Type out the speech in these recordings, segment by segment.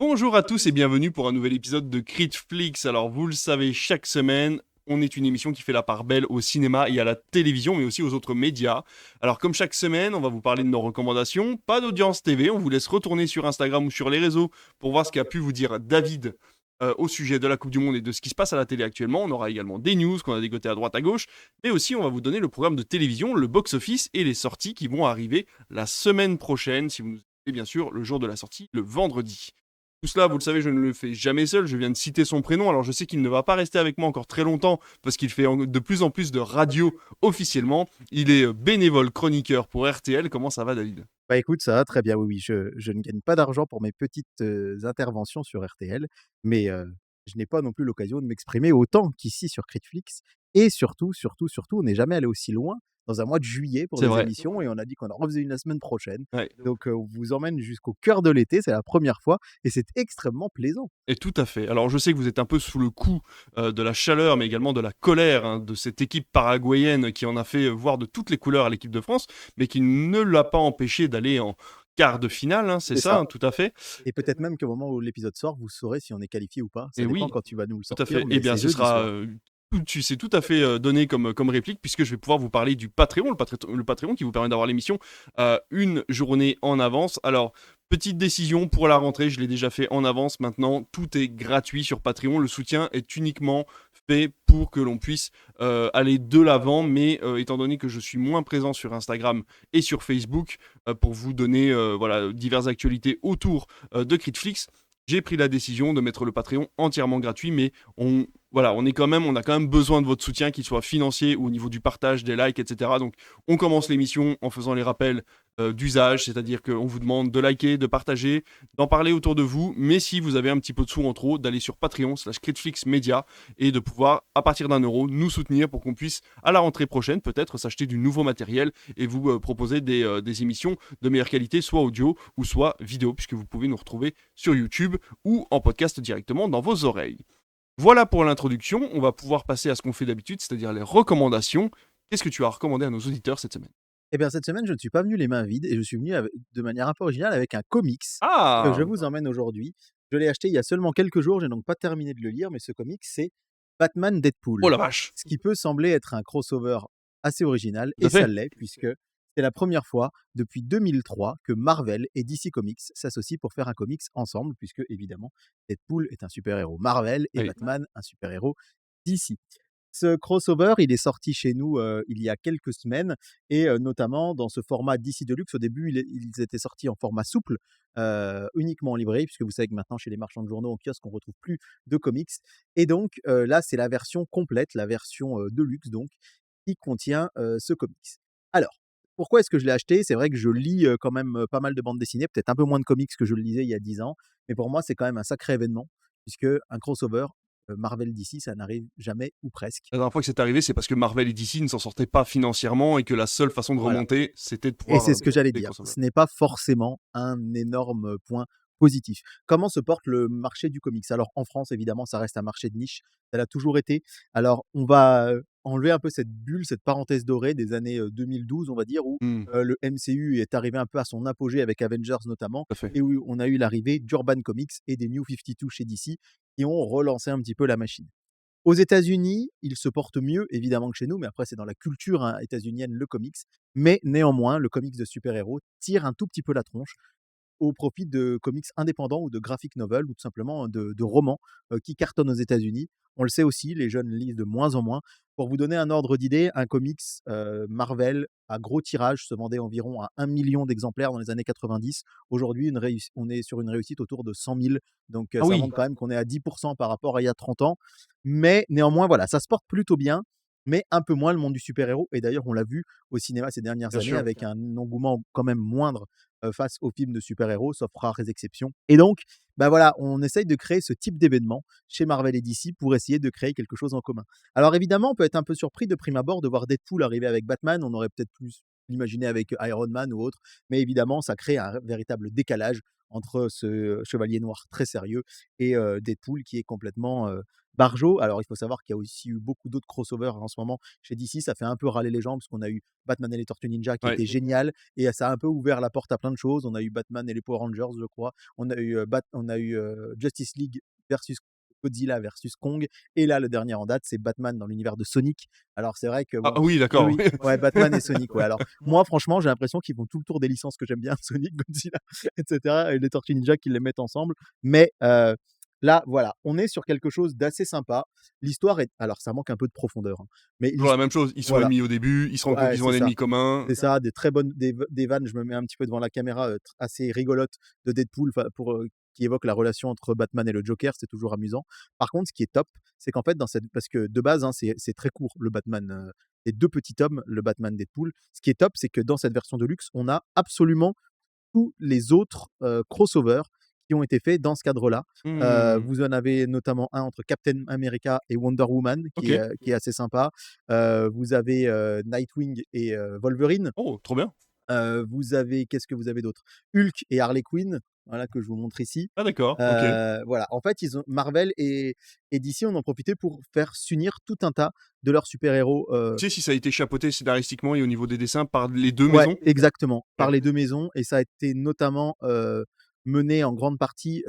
Bonjour à tous et bienvenue pour un nouvel épisode de Critflix. Alors vous le savez, chaque semaine, on est une émission qui fait la part belle au cinéma et à la télévision, mais aussi aux autres médias. Alors comme chaque semaine, on va vous parler de nos recommandations. Pas d'audience TV, on vous laisse retourner sur Instagram ou sur les réseaux pour voir ce qu'a pu vous dire David au sujet de la Coupe du Monde et de ce qui se passe à la télé actuellement. On aura également des news qu'on a dégotées à droite à gauche, mais aussi on va vous donner le programme de télévision, le box-office et les sorties qui vont arriver la semaine prochaine, si vous nous écoutez bien sûr le jour de la sortie, le vendredi. Tout cela, vous le savez, je ne le fais jamais seul. Je viens de citer son prénom. Alors, je sais qu'il ne va pas rester avec moi encore très longtemps parce qu'il fait de plus en plus de radio officiellement. Il est bénévole chroniqueur pour RTL. Comment ça va, David? Bah, écoute, ça va très bien, oui, oui. Je ne gagne pas d'argent pour mes petites, interventions sur RTL, mais je n'ai pas non plus l'occasion de m'exprimer autant qu'ici sur Critflix et surtout, on n'est jamais allé aussi loin dans un mois de juillet pour C'est des vrai. émissions et on a dit qu'on en refaisait une la semaine prochaine. Ouais. Donc on vous emmène jusqu'au cœur de l'été, c'est la première fois et c'est extrêmement plaisant. Et tout à fait. Alors, je sais que vous êtes un peu sous le coup de la chaleur, mais également de la colère de cette équipe paraguayenne qui en a fait voir de toutes les couleurs à l'équipe de France, mais qui ne l'a pas empêché d'aller en quart de finale, hein, c'est C'est ça, ça. hein, tout à fait. Et peut-être même qu'au moment où l'épisode sort, vous saurez si on est qualifié ou pas. Ça Et dépend oui, quand tu vas nous le tout à sortir, fait. Eh mais bien, c'est ce jeudi sera, soir. c'est tout à fait donné comme réplique, puisque je vais pouvoir vous parler du Patreon, le Patreon qui vous permet d'avoir l'émission une journée en avance. Alors, petite décision pour la rentrée, je l'ai déjà fait en avance. Maintenant, tout est gratuit sur Patreon. Le soutien est uniquement fait pour que l'on puisse aller de l'avant, mais étant donné que je suis moins présent sur Instagram et sur Facebook pour vous donner voilà, diverses actualités autour de Critflix, j'ai pris la décision de mettre le Patreon entièrement gratuit, mais voilà, on a quand même besoin de votre soutien, qu'il soit financier ou au niveau du partage, des likes, etc. Donc, on commence l'émission en faisant les rappels d'usage, c'est-à-dire qu'on vous demande de liker, de partager, d'en parler autour de vous, mais si vous avez un petit peu de sous en trop, d'aller sur Patreon/Critflix Media et de pouvoir, à partir d'1 euro, nous soutenir pour qu'on puisse, à la rentrée prochaine, peut-être s'acheter du nouveau matériel et vous proposer des émissions de meilleure qualité, soit audio ou soit vidéo, puisque vous pouvez nous retrouver sur YouTube ou en podcast directement dans vos oreilles. Voilà pour l'introduction, on va pouvoir passer à ce qu'on fait d'habitude, c'est-à-dire les recommandations. Qu'est-ce que tu as recommandé à nos auditeurs cette semaine? Eh bien, cette semaine, je ne suis pas venu les mains vides et je suis venu de manière un peu originale avec un comics que je Ah! vous emmène aujourd'hui. Je l'ai acheté il y a seulement quelques jours, j'ai donc pas terminé de le lire, mais ce comics, c'est Batman Oh Deadpool. la vache! Ce qui peut sembler être un crossover assez original, Tout et à ça fait. l'est, puisque c'est la première fois depuis 2003 que Marvel et DC Comics s'associent pour faire un comics ensemble, puisque évidemment, Deadpool est un super-héros Marvel et Oui. Batman un super-héros DC. Ce crossover, il est sorti chez nous, il y a quelques semaines et notamment dans ce format DC Deluxe. Au début, ils étaient sortis en format souple, uniquement en librairie, puisque vous savez que maintenant chez les marchands de journaux en kiosque, on retrouve plus de comics et donc là, c'est la version complète, la version, Deluxe donc, qui contient, ce comics. Alors, pourquoi est-ce que je l'ai acheté? C'est vrai que je lis, quand même, pas mal de bandes dessinées, peut-être un peu moins de comics que je le lisais il y a 10 ans, mais pour moi, c'est quand même un sacré événement puisque un crossover Marvel DC, ça n'arrive jamais ou presque. La dernière fois que c'est arrivé, c'est parce que Marvel et DC ne s'en sortaient pas financièrement et que la seule façon de Voilà, remonter, c'était de et pouvoir c'est ce que j'allais des dire. crossovers. Ce n'est pas forcément un énorme point positif. Comment se porte le marché du comics? Alors en France, évidemment, ça reste un marché de niche, ça l'a toujours été. Alors on va, enlever un peu cette bulle, cette parenthèse dorée des années, 2012, on va dire, où, Mmh, le MCU est arrivé un peu à son apogée avec Avengers notamment, tout à fait. et où on a eu l'arrivée d'Urban Comics et des New 52 chez DC qui ont relancé un petit peu la machine. Aux États-Unis, il se porte mieux évidemment que chez nous, mais après c'est dans la culture, hein, états-unienne, le comics. Mais néanmoins, le comics de super-héros tire un tout petit peu la tronche au profit de comics indépendants ou de graphic novels ou tout simplement de romans qui cartonnent aux États-Unis. On le sait aussi, les jeunes lisent de moins en moins. Pour vous donner un ordre d'idée, un comics Marvel à gros tirage se vendait environ à 1 million d'exemplaires dans les années 90. Aujourd'hui, on est sur une réussite autour de 100 000. Donc Ah ça oui! montre quand même qu'on est à 10% par rapport à il y a 30 ans. Mais néanmoins, voilà, ça se porte plutôt bien, mais un peu moins le monde du super-héros. Et d'ailleurs, on l'a vu au cinéma ces dernières Bien années sûr. avec un engouement quand même moindre face aux films de super-héros, sauf rares exceptions. Et donc, bah voilà, on essaye de créer ce type d'événement chez Marvel et DC pour essayer de créer quelque chose en commun. Alors évidemment, on peut être un peu surpris de prime abord de voir Deadpool arriver avec Batman. On aurait peut-être plus l'imaginer avec Iron Man ou autre, mais évidemment, ça crée un véritable décalage entre ce Chevalier Noir très sérieux et Deadpool qui est complètement barjot. Alors il faut savoir qu'il y a aussi eu beaucoup d'autres crossovers en ce moment chez DC, ça fait un peu râler les gens parce qu'on a eu Batman et les Tortues Ninja qui Ouais. était génial et ça a un peu ouvert la porte à plein de choses. On a eu Batman et les Power Rangers, je crois. On a eu Justice League versus Godzilla versus Kong. Et là, le dernier en date, c'est Batman dans l'univers de Sonic. Alors, c'est vrai que, Ah bon, oui, oui, d'accord. oui, ouais, Batman et Sonic, ouais. Alors, moi, franchement, j'ai l'impression qu'ils font tout le tour des licences que j'aime bien, Sonic, Godzilla, etc. Et les Tortues Ninja qui les mettent ensemble. Mais là, voilà, on est sur quelque chose d'assez sympa. L'histoire est. Alors, ça manque un peu de profondeur, hein, mais Toujours la même chose. Ils sont voilà, ennemis au début, ils se rendent compte ouais, qu'ils ont c'est un ça. ennemi commun. C'est ça, des très bonnes des vannes, je me mets un petit peu devant la caméra, assez rigolotes de Deadpool, qui évoquent la relation entre Batman et le Joker, c'est toujours amusant. Par contre, ce qui est top, c'est qu'en fait parce que de base, hein, c'est très court le Batman, les 2 petits tomes, le Batman Deadpool. Ce qui est top, c'est que dans cette version de luxe, on a absolument tous les autres, crossovers qui ont été faits dans ce cadre-là. Mmh. Vous en avez notamment un entre Captain America et Wonder Woman OK. qui est assez sympa. Vous avez, Nightwing et Wolverine. Oh, trop bien. Vous avez qu'est-ce que vous avez d'autre? Hulk et Harley Quinn, voilà, que je vous montre ici. Ah d'accord, OK. Voilà, en fait, ils ont Marvel et DC en ont profité pour faire s'unir tout un tas de leurs super-héros, Tu sais si ça a été chapeauté scénaristiquement et au niveau des dessins par les 2 ouais, maisons? exactement, par OK. les 2 maisons et ça a été notamment, mené en grande partie,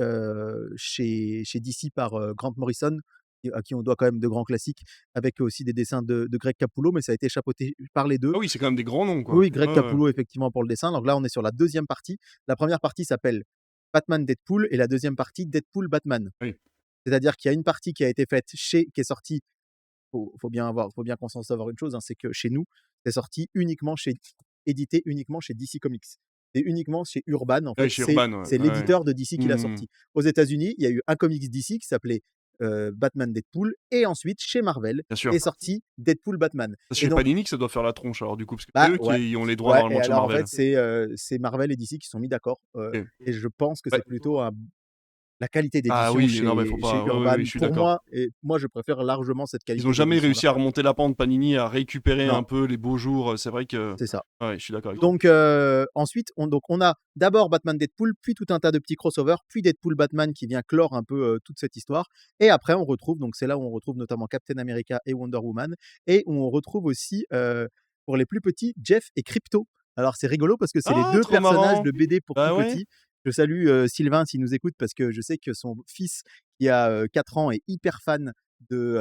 chez DC par, Grant Morrison, à qui on doit quand même de grands classiques, avec aussi des dessins de Greg Capullo, mais ça a été chapeauté par les 2. Ah oui, c'est quand même des grands noms, quoi. Oui, Greg Ouais, ouais. Capullo effectivement pour le dessin. Donc là, on est sur la deuxième partie. La première partie s'appelle Batman Deadpool et la deuxième partie Deadpool Batman. Oui. C'est-à-dire qu'il y a une partie qui a été faite qui est sortie. Faut bien qu'on s'en savoir une chose, hein, c'est que chez nous, c'est sorti uniquement édité uniquement chez DC Comics. C'est uniquement chez Urban. En Ouais, fait, chez Urban, ouais. c'est Ouais, ouais. l'éditeur de DC qui l'a Mmh. sorti. Aux États-Unis, il y a eu un comics DC qui s'appelait Batman Deadpool et ensuite chez Marvel Bien sûr. est sorti Deadpool Batman. Parce que Et chez donc Panini que ça doit faire la tronche alors du coup, parce que c'est bah, eux ouais. qui ont les droits Ouais et normalement de chez alors, en fait, Marvel. c'est Marvel et DC qui se sont mis d'accord, OK. et je pense que Bah c'est plutôt la qualité ah d'édition oui, non mais faut chez pas oui, oui, Urban oui, je suis pour d'accord. moi et moi, je préfère largement cette Ils ont qualité jamais d'édition-là. réussi à remonter la pente Panini, à récupérer Non, un peu les beaux jours, c'est vrai que c'est ça. ouais, je suis d'accord avec toi. Donc ensuite, on a d'abord Batman Deadpool, puis tout un tas de petits crossovers, puis Deadpool Batman qui vient clore un peu, toute cette histoire et après on retrouve donc c'est là où on retrouve notamment Captain America et Wonder Woman et où on retrouve aussi, pour les plus petits, Jeff et Crypto. Alors c'est rigolo parce que c'est les Ah 2 trop personnages marrant! de BD pour tout Bah ouais, petits. Je salue, Sylvain s'il nous écoute parce que je sais que son fils qui a, 4 ans est hyper fan de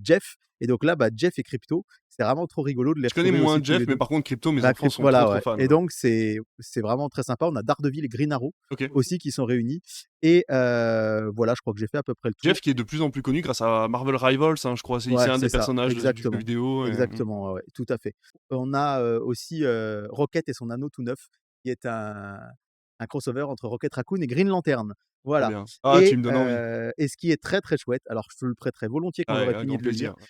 Jeff et donc là, bah, Jeff et Crypto, c'est vraiment trop rigolo de les je connais retrouver moins aussi tous Jeff, les mais 2. par contre Crypto, mes Bah, enfants sont trop, voilà, trop ouais fans, et ouais. donc c'est vraiment très sympa. On a Daredevil et Green Arrow OK. aussi qui sont réunis et voilà, je crois que j'ai fait à peu près le tour. Jeff qui est de plus en plus connu grâce à Marvel Rivals, hein, je crois, c'est Ouais, un c'est des ça, personnages de du jeu exactement. vidéo et Exactement, ouais, ouais, tout à fait. On a, aussi, Rocket et son anneau tout neuf, qui est un crossover entre Rocket Raccoon et Green Lantern. trop Voilà bien. Ah, tu me donnes envie. et ce qui est très, très chouette, alors je te le prêterai volontiers quand Ah ouais, j'aurai avec fini grand de le lire. plaisir.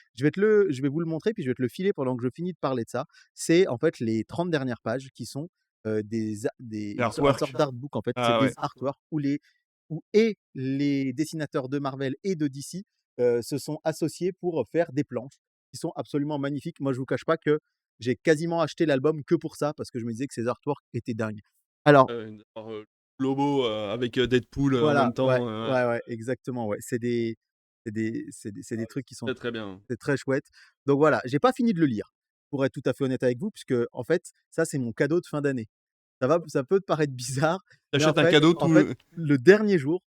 Je vais vous le montrer, puis je vais te le filer pendant que je finis de parler de ça. C'est en fait les 30 dernières pages qui sont, Les une sorte artworks. d'artbook en fait. C'est Ah des ouais. artworks où les dessinateurs de Marvel et de DC, se sont associés pour faire des planches qui sont absolument magnifiques. Moi, je vous cache pas que j'ai quasiment acheté l'album que pour ça, parce que je me disais que ces artworks étaient dingues. Alors D'avoir, Lobo, avec, Deadpool, en voilà, même ouais, temps, ouais. ouais, ouais, exactement, ouais. C'est des trucs qui sont Très, très bien. c'est très chouette. Donc voilà, j'ai pas fini de le lire, pour être tout à fait honnête avec vous, puisque en fait, ça, c'est mon cadeau de fin d'année. Ça peut te paraître bizarre, mais Tu un cadeau en tout fait, le dernier jour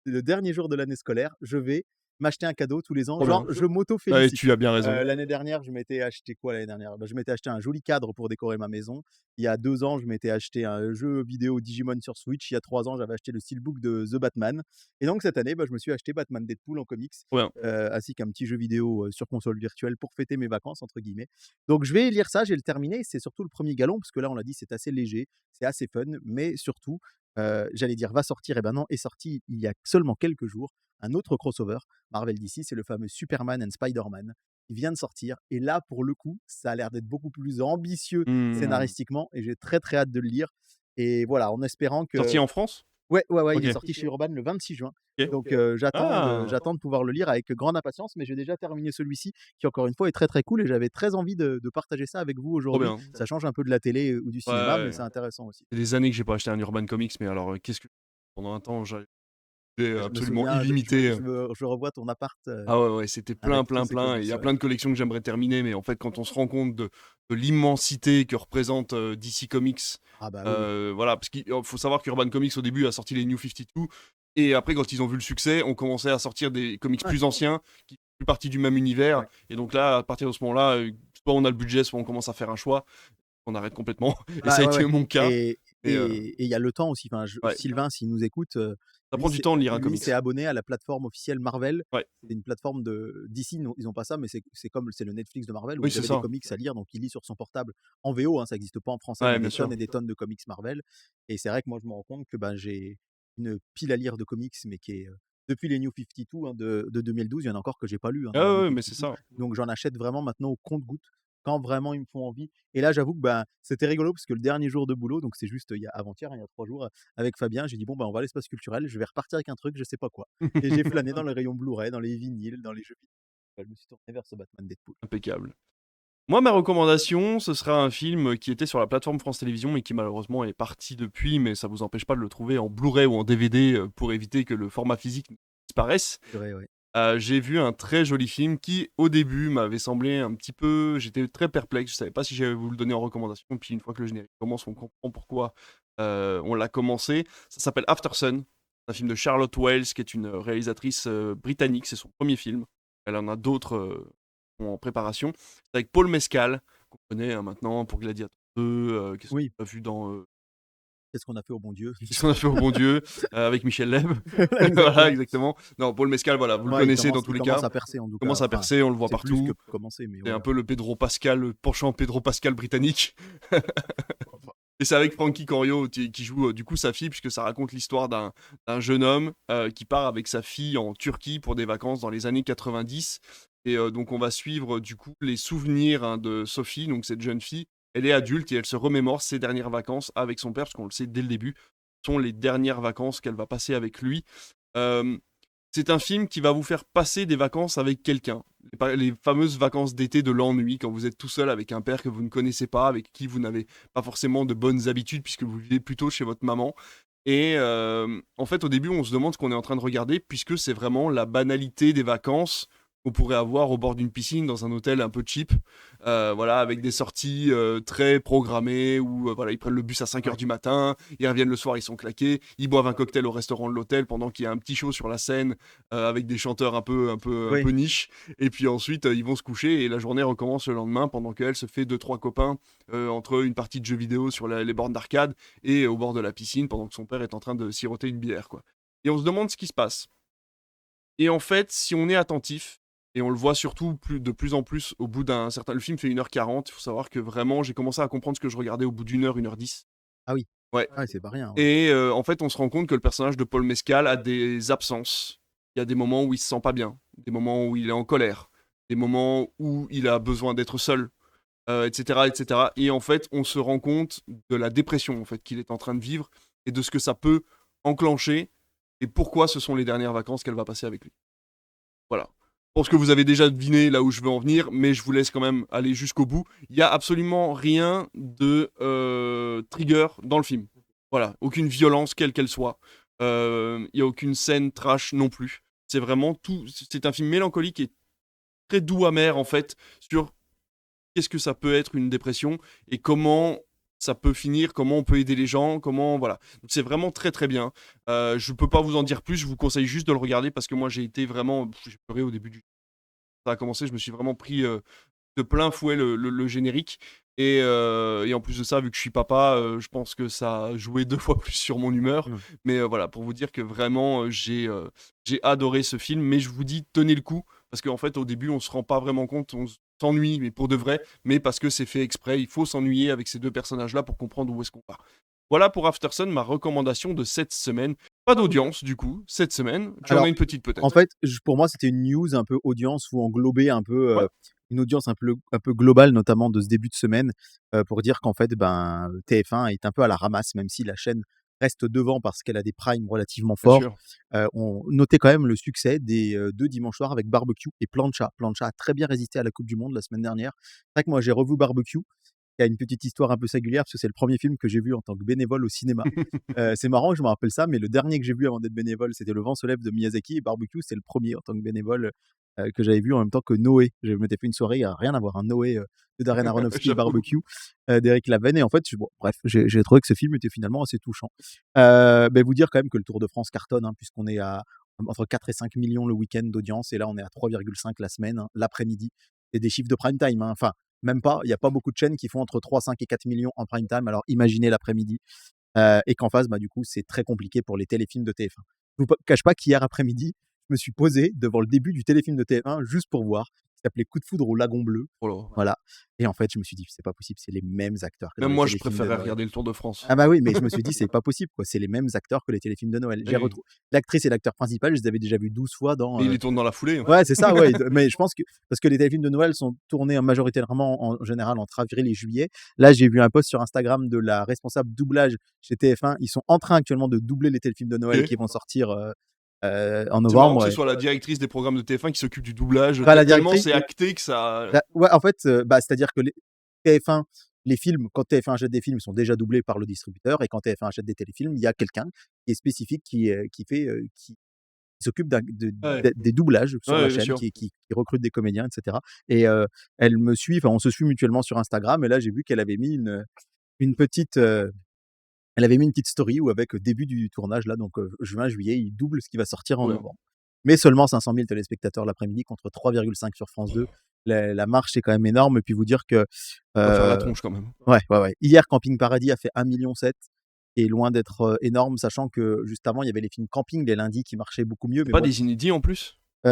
de l'année scolaire, je vais m'acheter un cadeau tous les ans. trop Genre, bien. je Ouais, m'auto-félicite. tu as bien raison. L'année dernière, je m'étais acheté quoi l'année dernière? Bah, je m'étais acheté un joli cadre pour décorer ma maison. Il y a 2 ans, je m'étais acheté un jeu vidéo Digimon sur Switch. Il y a 3 ans, j'avais acheté le steelbook de The Batman et donc cette année, bah, je me suis acheté Batman Deadpool en comics, Trop bien. ainsi qu'un petit jeu vidéo, sur console virtuelle pour fêter mes «vacances» entre guillemets. Donc je vais lire ça, je vais le terminer. C'est surtout le premier galon parce que là, on l'a dit, c'est assez léger, c'est assez fun, mais surtout, j'allais dire va sortir, et ben non, est sorti il y a seulement quelques jours un autre crossover Marvel DC, c'est le fameux Superman and Spider-Man qui vient de sortir. Et là, pour le coup, ça a l'air d'être beaucoup plus ambitieux Mmh. scénaristiquement et j'ai très très hâte de le lire. Et voilà, en espérant Sorti que. en France? Ouais, il est OK. sorti chez Urban le 26 juin. OK. Donc Ah! j'attends de pouvoir le lire avec grande impatience, mais j'ai déjà terminé celui-ci qui encore une fois est très, très cool et j'avais très envie de partager ça avec vous Trop aujourd'hui. bien. Ça change un peu de la télé ou du Ouais, cinéma, mais ouais. c'est intéressant aussi. C'est des années que j'ai pas acheté un Urban Comics, mais alors, qu'est-ce que pendant un temps, j'avais Je me absolument souviens, illimité, je revois ton appart, ah ouais, ouais, c'était plein, avec tous plein, ces plein et comics, il y a ouais. plein de collections que j'aimerais terminer, mais en fait, quand on se rend compte de l'immensité que représente, DC Comics, Ah bah, oui, oui. voilà, parce qu'il faut savoir qu'Urban Comics, au début, a sorti les New 52 et après, quand ils ont vu le succès, on commençait à sortir des comics Ouais, plus anciens, qui font plus partie du même univers ouais. et donc là, à partir de ce moment-là, soit on a le budget, soit on commence à faire un choix, on arrête complètement et ça Bah, a ouais, été ouais mon cas et et il y a le temps aussi, enfin je ouais, Sylvain s'il nous écoute, ça prend du temps de lire un lui comics. s'est abonné à la plateforme officielle Marvel. Ouais, C'est une plateforme de d'ici, ils ont pas ça, mais c'est le Netflix de Marvel où oui, vous c'est avez des ça. comics à lire, donc il lit sur son portable en VO, hein, ça existe pas en français, mais il y Ouais, a bien des tonnes sûr. et des tonnes de comics Marvel et c'est vrai que moi je me rends compte que, ben, j'ai une pile à lire de comics, mais qui est, depuis les New 52, hein, de 2012, il y en a encore que j'ai pas lu, hein, Ah dans les ouais, New ouais, mais c'est 52, ça. donc j'en achète vraiment maintenant au compte-gouttes, quand vraiment ils me font envie et là j'avoue que, ben, c'était rigolo parce que le dernier jour de boulot, donc c'est juste, il y a avant-hier, hein, il y a 3 jours, avec Fabien, j'ai dit: «Bon, ben, on va à l'espace culturel, je vais repartir avec un truc, je sais pas quoi» et j'ai flâné dans les rayons Blu-ray, dans les vinyles, dans les jeux vidéo. Je me suis tourné vers ce Batman Deadpool. Impeccable. Moi, ma recommandation, ce sera un film qui était sur la plateforme France Télévisions et qui malheureusement est parti depuis, mais ça vous empêche pas de le trouver en Blu-ray ou en DVD pour éviter que le format physique disparaisse. C'est vrai, ouais. J'ai vu un très joli film qui, au début, m'avait semblé un petit peu. J'étais très perplexe, je savais pas si j'allais vous le donner en recommandation. Puis une fois que le générique commence, on comprend pourquoi on l'a commencé. Ça s'appelle After Sun, un film de Charlotte Wells, qui est une réalisatrice britannique. C'est son premier film. Elle en a d'autres en préparation. C'est avec Paul Mescal, qu'on connaît hein, maintenant pour Gladiator 2. Qu'est-ce Oui, qu'on a vu dans qu'est-ce qu'on a fait au bon Dieu? Qu'est-ce qu'on a fait au bon Dieu avec Michel Leb. Voilà, Voilà, exactement. exactement. Non, Paul Mescal, voilà, vous le Ouais, connaissez dans tous il les cas. commence à percer en tout Il cas, commence à enfin, percer, on le voit c'est plus que partout. commencer, mais C'est ouais, un ouais. peu le Pedro Pascal, le penchant Pedro Pascal britannique. Et c'est avec Frankie Corio qui joue du coup sa fille, puisque ça raconte l'histoire d'un jeune homme qui part avec sa fille en Turquie pour des vacances dans les années 90. Et donc on va suivre du coup les souvenirs hein, de Sophie, donc cette jeune fille. Elle est adulte et elle se remémore ses dernières vacances avec son père, parce qu'on le sait dès le début, ce sont les dernières vacances qu'elle va passer avec lui. Euh, c'est un film qui va vous faire passer des vacances avec quelqu'un. Les fameuses vacances d'été de l'ennui, quand vous êtes tout seul avec un père que vous ne connaissez pas, avec qui vous n'avez pas forcément de bonnes habitudes, puisque vous vivez plutôt chez votre maman. Et en fait, au début, on se demande ce qu'on est en train de regarder, puisque c'est vraiment la banalité des vacances qu'on pourrait avoir au bord d'une piscine dans un hôtel un peu cheap, voilà, avec des sorties très programmées où voilà, ils prennent le bus à 5 heures Ouais, du matin, ils reviennent le soir, ils sont claqués, ils boivent un cocktail au restaurant de l'hôtel pendant qu'il y a un petit show sur la scène avec des chanteurs un oui, peu niche, et puis ensuite ils vont se coucher et la journée recommence le lendemain pendant qu'elle se fait 2 3 copains entre une partie de jeux vidéo sur les bornes d'arcade et au bord de la piscine pendant que son père est en train de siroter une bière, quoi. Et on se demande ce qui se passe. Et en fait, si on est attentif, et on le voit surtout de plus en plus au bout d'un certain... Le film fait 1h40, il faut savoir que vraiment, j'ai commencé à comprendre ce que je regardais au bout d'une heure, 1h10. ah oui, Ouais. ah ouais, c'est pas rien, ouais. Et en fait, on se rend compte que le personnage de Paul Mescal a des absences. Il y a des moments où il se sent pas bien, des moments où il est en colère, des moments où il a besoin d'être seul, etc., etc. Et en fait, on se rend compte de la dépression en fait, qu'il est en train de vivre et de ce que ça peut enclencher et pourquoi ce sont les dernières vacances qu'elle va passer avec lui. Voilà. Je pense que vous avez déjà deviné là où je veux en venir, mais je vous laisse quand même aller jusqu'au bout. Il n'y a absolument rien de trigger dans le film. Voilà, aucune violence quelle qu'elle soit. Il n'y a aucune scène trash non plus. C'est vraiment tout. C'est un film mélancolique et très doux amer en fait sur qu'est-ce que ça peut être une dépression et comment ça peut finir, comment on peut aider les gens, comment voilà. Donc c'est vraiment très très bien. Je peux pas vous en dire plus, je vous conseille juste de le regarder parce que moi j'ai été vraiment, j'ai pleuré au début du. Ça a commencé, je me suis vraiment pris de plein fouet le générique. Et en plus de ça, vu que je suis papa, je pense que ça a joué 2 fois plus sur mon humeur. Mmh. Mais voilà, pour vous dire que vraiment, j'ai adoré ce film. Mais je vous dis, tenez le coup. Parce qu'en fait, au début, on se rend pas vraiment compte. On s'ennuie, mais pour de vrai. Mais parce que c'est fait exprès. Il faut s'ennuyer avec ces 2 personnages-là pour comprendre où est-ce qu'on va. Voilà pour Aftersun, ma recommandation de cette semaine. Pas d'audience, du coup, cette semaine. Tu en as Alors, une petite en peut-être. fait, pour moi, c'était une news un peu audience où englober un peu, Ouais. une audience un peu globale, notamment de ce début de semaine, pour dire qu'en fait, ben, TF1 est un peu à la ramasse, même si la chaîne reste devant parce qu'elle a des primes relativement Bien forts. sûr. On notait quand même le succès des 2 dimanches soirs avec Barbecue et Plancha. Plancha a très bien résisté à la coupe du monde la semaine dernière. C'est vrai que moi j'ai revu Barbecue, qui a une petite histoire un peu singulière parce que c'est le premier film que j'ai vu en tant que bénévole au cinéma. C'est marrant que je me rappelle ça, mais le dernier que j'ai vu avant d'être bénévole, c'était Le vent se lève de Miyazaki et Barbecue, c'est le premier en tant que bénévole, que j'avais vu en même temps que Noé. Je m'étais fait une soirée, rien à voir, un Noé, de Darren Aronofsky et J'avoue. Barbecue, d'Éric Laven et en fait, bon, bref, j'ai trouvé que ce film était finalement assez touchant. Vous dire quand même que le Tour de France cartonne, hein, puisqu'on est à entre 4 et 5 millions le week-end d'audience et là on est à 3,5 la semaine, hein, l'après-midi. C'est des chiffres de prime time, hein, enfin même pas, il y a pas beaucoup de chaînes qui font entre 3, 5 et 4 millions en prime time, alors imaginez l'après-midi. Et qu'en face, du coup, c'est très compliqué pour les téléfilms de TF1. Je vous cache pas qu'hier après-midi, je me suis posé devant le début du téléfilm de TF1 juste pour voir, qui s'appelait Coup de foudre au lagon bleu, Oh là. voilà et en fait, je me suis dit: «C'est pas possible, c'est les mêmes acteurs que dans Même les moi, je téléfilms de préférerais Noël». regarder le Tour de France. Ah bah oui, mais je me suis dit: «C'est pas possible quoi, c'est les mêmes acteurs que les téléfilms de Noël». Eh J'ai oui. retrou L'actrice et l'acteur principal, je les avais déjà vus 12 fois dans, Mais ils les tournent dans la foulée, hein. ouais, c'est ça, ouais, mais je pense que parce que les téléfilms de Noël sont tournés majoritairement en général entre avril et juillet. Là, j'ai vu un post sur Instagram de la responsable doublage chez TF1. Ils sont en train actuellement de doubler les téléfilms de Noël OK. qui vont sortir, en C'est marrant que novembre ce et soit la directrice des programmes de TF1 qui s'occupe du doublage, la tellement directrice c'est acté que ça ouais, en fait, c'est-à-dire que les TF1 les films, quand TF1 achète des films, ils sont déjà doublés par le distributeur et quand TF1 achète des téléfilms, il y a quelqu'un qui est spécifique qui s'occupe ouais, des doublages sur la ouais, bien chaîne, sûr. qui recrute des comédiens, et cetera et elle me suit, enfin, on se suit mutuellement sur Instagram et là, j'ai vu qu'elle avait mis une petite, elle avait mis une petite story où avec, début du tournage là, donc juin, juillet, il double ce qui va sortir en Ouais. novembre. Mais seulement 500 000 téléspectateurs l'après-midi contre 3,5 sur France 2. La marche est quand même énorme et puis vous dire que, Ça va faire la heu tronche quand même. ouais, ouais, ouais. Hier, Camping Paradis a fait 1,7 million et loin d'être, énorme, sachant que juste avant, il y avait les films Camping les lundis qui marchaient beaucoup mieux, C'est mais pas bon. des inédits en plus? Non,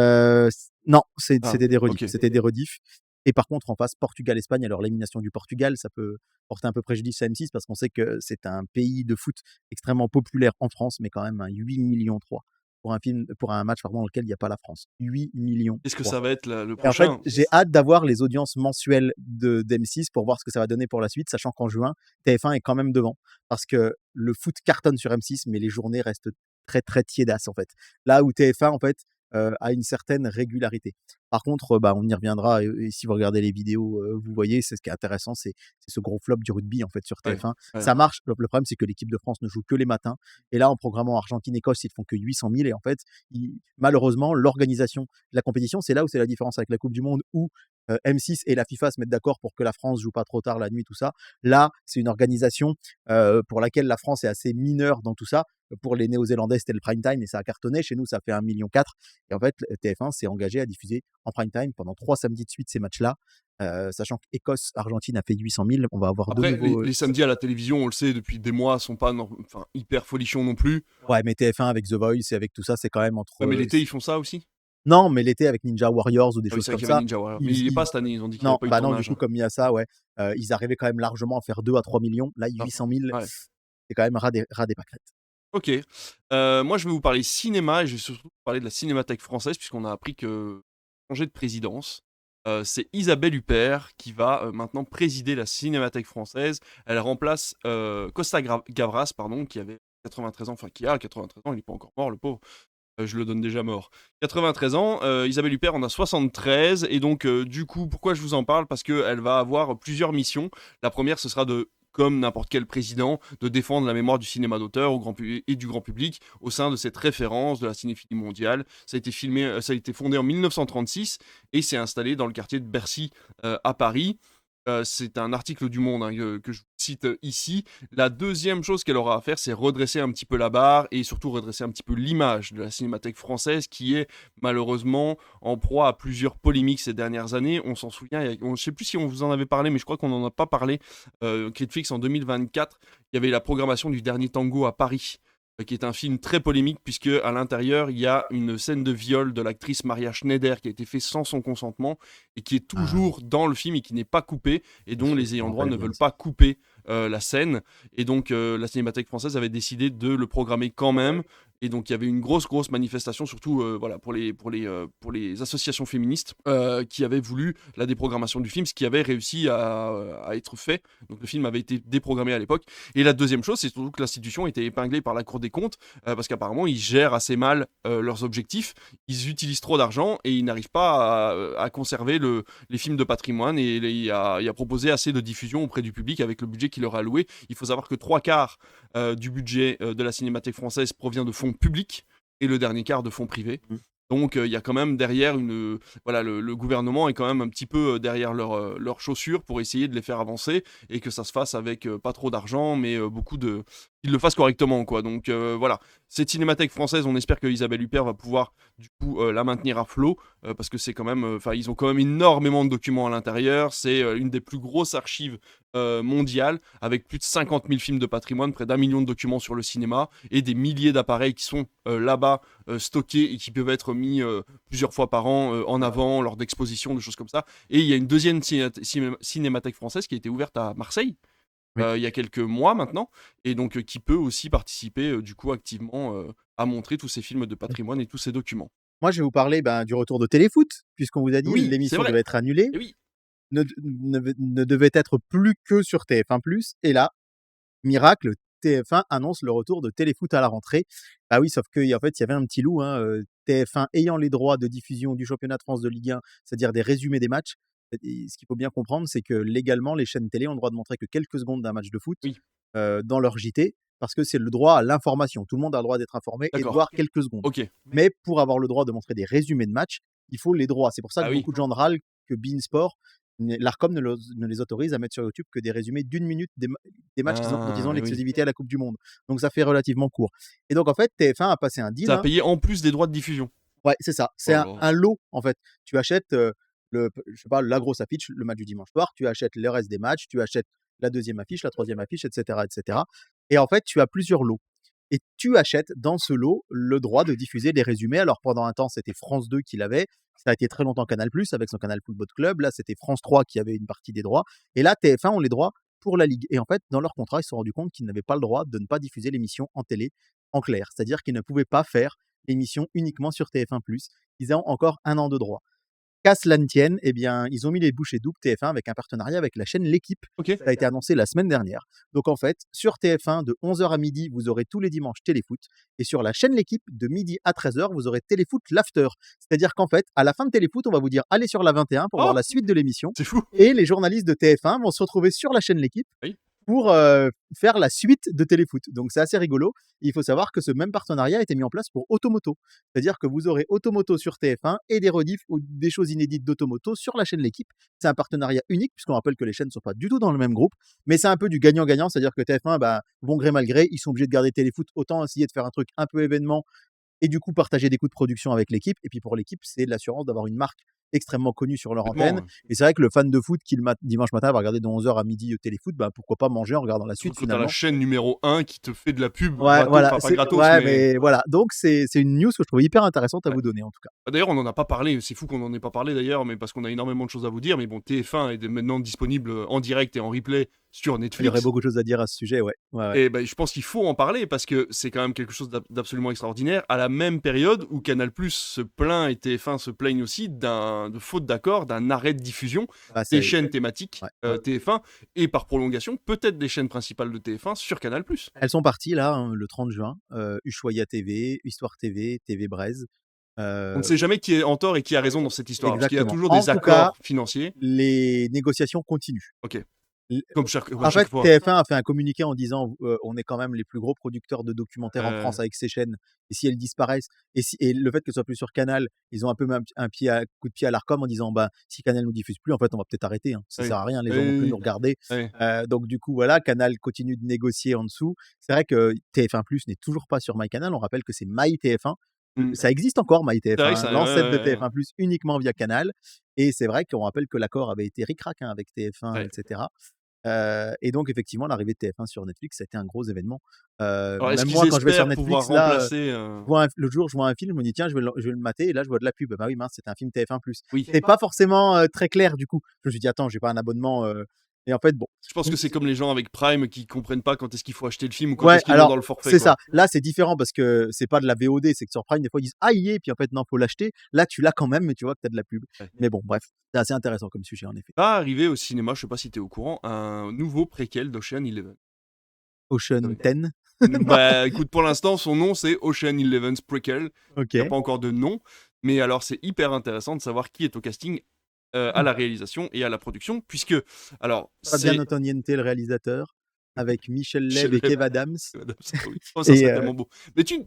Ah, c'était des rediffs, OK. c'était des rediffs et par contre en face Portugal-Espagne, alors l'élimination du Portugal, ça peut porter un peu préjudice à M6 parce qu'on sait que c'est un pays de foot extrêmement populaire en France, mais quand même un 8,3 millions pour un match pardon dans lequel il y a pas la France. 8,3 millions. Est-ce que ça va être la le Et en fait, prochain? j'ai hâte d'avoir les audiences mensuelles d'M6 pour voir ce que ça va donner pour la suite, sachant qu'en juin, TF1 est quand même devant. Parce que le foot cartonne sur M6, mais les journées restent très, très tiédasses, en fait. Là où TF1, en fait, a une certaine régularité. Par contre, on y reviendra et si vous regardez les vidéos, vous voyez, c'est ce qui est intéressant, c'est ce gros flop du rugby, en fait, sur Ouais, TF1. ouais. Ça marche. Le problème, c'est que l'équipe de France ne joue que les matins et là, en programmant Argentine-Écosse, ils font que 800 000 et en fait, malheureusement, l'organisation de la compétition, c'est là où c'est la différence avec la coupe du monde où, M6 et la FIFA se mettent d'accord pour que la France joue pas trop tard la nuit, tout ça. Là, c'est une organisation, pour laquelle la France est assez mineure dans tout ça. Pour les Néo-Zélandais, c'était le prime time et ça a cartonné. Chez nous, ça fait 1,4 million et en fait, TF1 s'est engagé à diffuser en prime time pendant 3 samedis de suite ces matchs-là, sachant qu'Écosse-Argentine a fait 800 000. On va avoir de Après nouveau, les samedis à la télévision, on le sait depuis des mois, sont pas enfin hyper folichons non plus. ouais, mais TF1 avec The Voice et avec tout ça, c'est quand même entre, Ouais, mais l'été, ils font ça aussi? non, mais l'été avec Ninja Warriors ou des Ah oui, choses c'est vrai comme qu'il y avait ça, Ninja Warrior. Mais il est ils pas cette année, ils ont dit qu'il y avait non, pas eu de non, du tournage, coup, hein. comme il y a ça, ouais, ils arrivaient quand même largement à faire 2 à 3 millions. Là, Ah, 800 000, ouais. c'est quand même ras des pâquerettes. OK. Moi, je vais vous parler cinéma et je vais surtout vous parler de la Cinémathèque française puisqu'on a appris que changer de présidence, c'est Isabelle Huppert qui va, maintenant présider la Cinémathèque française. Elle remplace, Costa Gavras, pardon, qui avait 93 ans, enfin qui a 93 ans, il est pas encore mort le pauvre, je le donne déjà mort. 93 ans, Isabelle Huppert en a 73 et donc du coup, pourquoi je vous en parle? Parce qu'elle va avoir plusieurs missions. La première, ce sera de comme n'importe quel président, de défendre la mémoire du cinéma d'auteur et du grand public au sein de cette référence de la cinéphilie mondiale. Ça a été fondé en 1936 et s'est installé dans le quartier de Bercy à Paris. C'est un article du Monde hein, que je vous cite ici. La deuxième chose qu'elle aura à faire, c'est redresser un petit peu la barre et surtout redresser un petit peu l'image de la Cinémathèque française qui est malheureusement en proie à plusieurs polémiques ces dernières années. On s'en souvient, je ne sais plus si on vous en avait parlé, mais je crois qu'on n'en a pas parlé. Netflix en 2024, il y avait la programmation du Dernier Tango à Paris, qui est un film très polémique puisque à l'intérieur il y a une scène de viol de l'actrice Maria Schneider qui a été faite sans son consentement et qui est Ah, toujours dans le film et qui n'est pas coupée et dont les je ayants me droit rappelle ne bien de veulent ça. pas couper la scène et donc la Cinémathèque française avait décidé de le programmer quand même Et donc il y avait une grosse manifestation, surtout voilà, pour les associations féministes qui avaient voulu la déprogrammation du film, ce qui avait réussi à être fait. Donc le film avait été déprogrammé à l'époque. Et la deuxième chose, c'est surtout que l'institution était épinglée par la Cour des comptes, parce qu'apparemment ils gèrent assez mal leurs objectifs, ils utilisent trop d'argent et ils n'arrivent pas à conserver les films de patrimoine, et il a proposé assez de diffusion auprès du public avec le budget qu'il leur a alloué. Il faut savoir que 3/4 du budget de la Cinémathèque française provient de fonds publics et le dernier quart de fonds privés. Donc il y a quand même derrière voilà, le gouvernement est quand même un petit peu derrière leurs chaussures pour essayer de les faire avancer, et que ça se fasse avec pas trop d'argent, mais qu'ils le fassent correctement, quoi. Donc voilà, cette Cinémathèque française, on espère que Isabelle Huppert va pouvoir du coup la maintenir à flot, parce que c'est quand même, ils ont quand même énormément de documents à l'intérieur. C'est une des plus grosses archives mondiales, avec plus de 50 000 films de patrimoine, près d'1 million de documents sur le cinéma, et des milliers d'appareils qui sont là-bas stockés et qui peuvent être mis plusieurs fois par an en avant lors d'expositions, de choses comme ça. Et il y a une deuxième cinémathèque française qui a été ouverte à Marseille il y a quelques mois maintenant, et donc qui peut aussi participer du coup activement à montrer tous ces films de patrimoine et tous ces documents. Moi, je vais vous parler du retour de Téléfoot, puisqu'on vous a dit Oui, c'est l'émission vrai. devait être annulée, Et oui, ne devait être plus que sur TF1+, et là, miracle, TF1 annonce le retour de Téléfoot à la rentrée. Bah oui, sauf qu'en fait, il y avait un petit loup, hein, TF1 ayant les droits de diffusion du championnat de France de Ligue 1, c'est-à-dire des résumés des matchs. Et ce qu'il faut bien comprendre, c'est que légalement, les chaînes télé ont le droit de montrer que quelques secondes d'un match de foot oui, dans leur JT, parce que c'est le droit à l'information. Tout le monde a le droit d'être informé et de d'accord. voir quelques secondes. Ok. Mais pour avoir le droit de montrer des résumés de matchs, il faut les droits. C'est pour ça que Ah oui. beaucoup de gens râlent que beIN Sport, l'ARCOM ne les autorise à mettre sur YouTube que des résumés d'1 minute des matchs dont ils ont Ah, oui. l'exclusivité à la Coupe du Monde. Donc ça fait relativement court. Et donc en fait, TF1 a passé un deal. Ça a payé en plus des droits de diffusion. Ouais, c'est ça. C'est Oh là. un lot, en fait. Tu achètes je sais pas, la grosse affiche, le match du dimanche soir, tu achètes le reste des matchs, tu achètes la deuxième affiche, la troisième affiche, etc., etc. Et en fait, tu as plusieurs lots. Et tu achètes dans ce lot le droit de diffuser des résumés. Alors pendant un temps, c'était France 2 qui l'avait. Ça a été très longtemps Canal+, avec son Canal Football Club. Là, c'était France 3 qui avait une partie des droits. Et là, TF1 ont les droits pour la Ligue. Et en fait, dans leur contrat, ils se sont rendus compte qu'ils n'avaient pas le droit de ne pas diffuser l'émission en télé en clair. C'est-à-dire qu'ils ne pouvaient pas faire l'émission uniquement sur TF1+. Ils ont encore 1 an de droit. Qu'à cela ne tienne, eh bien, ils ont mis les bouchées doubles TF1 avec un partenariat avec la chaîne L'Équipe. Ok. Ça a été annoncé la semaine dernière. Donc en fait, sur TF1 de 11h à midi, vous aurez tous les dimanches Téléfoot. Et sur la chaîne L'Équipe de midi à 13h, vous aurez Téléfoot l'after. C'est-à-dire qu'en fait, à la fin de Téléfoot, on va vous dire allez sur la 21 pour voir Oh, la suite de l'émission. c'est fou. Et les journalistes de TF1 vont se retrouver sur la chaîne L'Équipe Oui. pour faire la suite de Téléfoot. Donc c'est assez rigolo. Il faut savoir que ce même partenariat a été mis en place pour Automoto. C'est-à-dire que vous aurez Automoto sur TF1 et des rediffs ou des choses inédites d'Automoto sur la chaîne L'Équipe. C'est un partenariat unique, puisqu'on rappelle que les chaînes ne sont pas du tout dans le même groupe, mais c'est un peu du gagnant-gagnant. C'est-à-dire que TF1, bon gré mal gré, ils sont obligés de garder Téléfoot, autant essayer de faire un truc un peu événement et du coup partager des coûts de production avec l'équipe. Et puis pour l'équipe, c'est l'assurance d'avoir une marque extrêmement connue sur leur antenne. Complètement, Et c'est vrai que le fan de foot qui dimanche matin va regarder de 11h à midi Téléfoot, pourquoi pas manger en regardant la suite Surtout quand t'as la finalement. chaîne numéro 1 qui te fait de la pub Ouais, gratos, voilà, enfin pas gratos, ouais, mais... mais voilà. Donc c'est une news que je trouve hyper intéressante à Ouais. vous donner en tout cas. D'ailleurs, on n'en a pas parlé, c'est fou qu'on n'en ait pas parlé d'ailleurs, mais parce qu'on a énormément de choses à vous dire. Mais bon, TF1 est maintenant disponible en direct et en replay sur Il y Netflix. aurait beaucoup de choses à dire à ce sujet, ouais. Et ben, je pense qu'il faut en parler parce que c'est quand même quelque chose d'absolument extraordinaire. À la même période où Canal+ se plaint et TF1 se plaignent aussi de faute d'accord, d'un arrêt de diffusion des chaînes thématiques Ouais. TF1 et par prolongation peut-être des chaînes principales de TF1 sur Canal+. Elles sont parties là, hein, le 30 juin. Ushuaïa TV, Histoire TV, TV Braise. On ne sait jamais qui est en tort et qui a raison dans cette histoire, parce qu'il y a toujours En des tout accords cas, financiers. les négociations continuent. Ok. L- Comme chaque En fait, chaque fois. TF1 a fait un communiqué en disant on est quand même les plus gros producteurs de documentaires en Euh, France avec ces chaînes. Et si elles disparaissent, et le fait que ce soit plus sur Canal, ils ont un peu mis un coup de pied à l'Arcom en disant si Canal nous diffuse plus, en fait, on va peut-être arrêter. Hein. Ça Oui. sert à rien, les gens vont plus Oui. nous regarder. Oui. Donc du coup, voilà, Canal continue de négocier en dessous. C'est vrai que TF1 Plus n'est toujours pas sur MyCanal. On rappelle que c'est MyTF1. Mm. Ça existe encore C'est vrai que MyTF1, ça- l'ancêtre de ouais, ouais. TF1 Plus uniquement via Canal. Et c'est vrai qu'on rappelle que l'accord avait été ric-rac avec TF1, Ouais. etc. Et donc effectivement, l'arrivée de TF1 sur Netflix, ça a été un gros événement. Alors, est-ce Même qu'ils moi, quand je vais sur espèrent pouvoir Netflix, là, remplacer l'autre jour, je vois un film, je me dis tiens, je vais le mater, et là, je vois de la pub. Bah oui, mince, c'était un film TF1+. Oui. C'est pas forcément très clair du coup. Je me suis dit attends, j'ai pas un abonnement Et en fait, bon. Je pense que c'est comme les gens avec Prime qui comprennent pas quand est-ce qu'il faut acheter le film ou quand Ouais, est-ce qu'ils vont alors, dans le forfait. c'est quoi. ça. Là, c'est différent parce que c'est pas de la VOD, c'est que sur Prime, des fois, ils disent ah, il y est, puis en fait, non, faut l'acheter. Là, tu l'as quand même, mais tu vois que t'as de la pub. Ouais. Mais bon, bref, c'est assez intéressant comme sujet, en effet. Va arriver au cinéma, je sais pas si t'es au courant, un nouveau préquel d'Ocean Eleven. Ocean Ouais. 10. Bah écoute, pour l'instant, son nom c'est Ocean Eleven's Prequel. Ok. Il n'y a pas encore de nom, mais alors c'est hyper intéressant de savoir qui est au casting, à la réalisation et à la production, puisque alors Fabien c'est Antoniente, le réalisateur, avec Michel Michel Leb et Leb. Kev Adams. Oui. Oh, ça Et serait tellement beau. Mais tu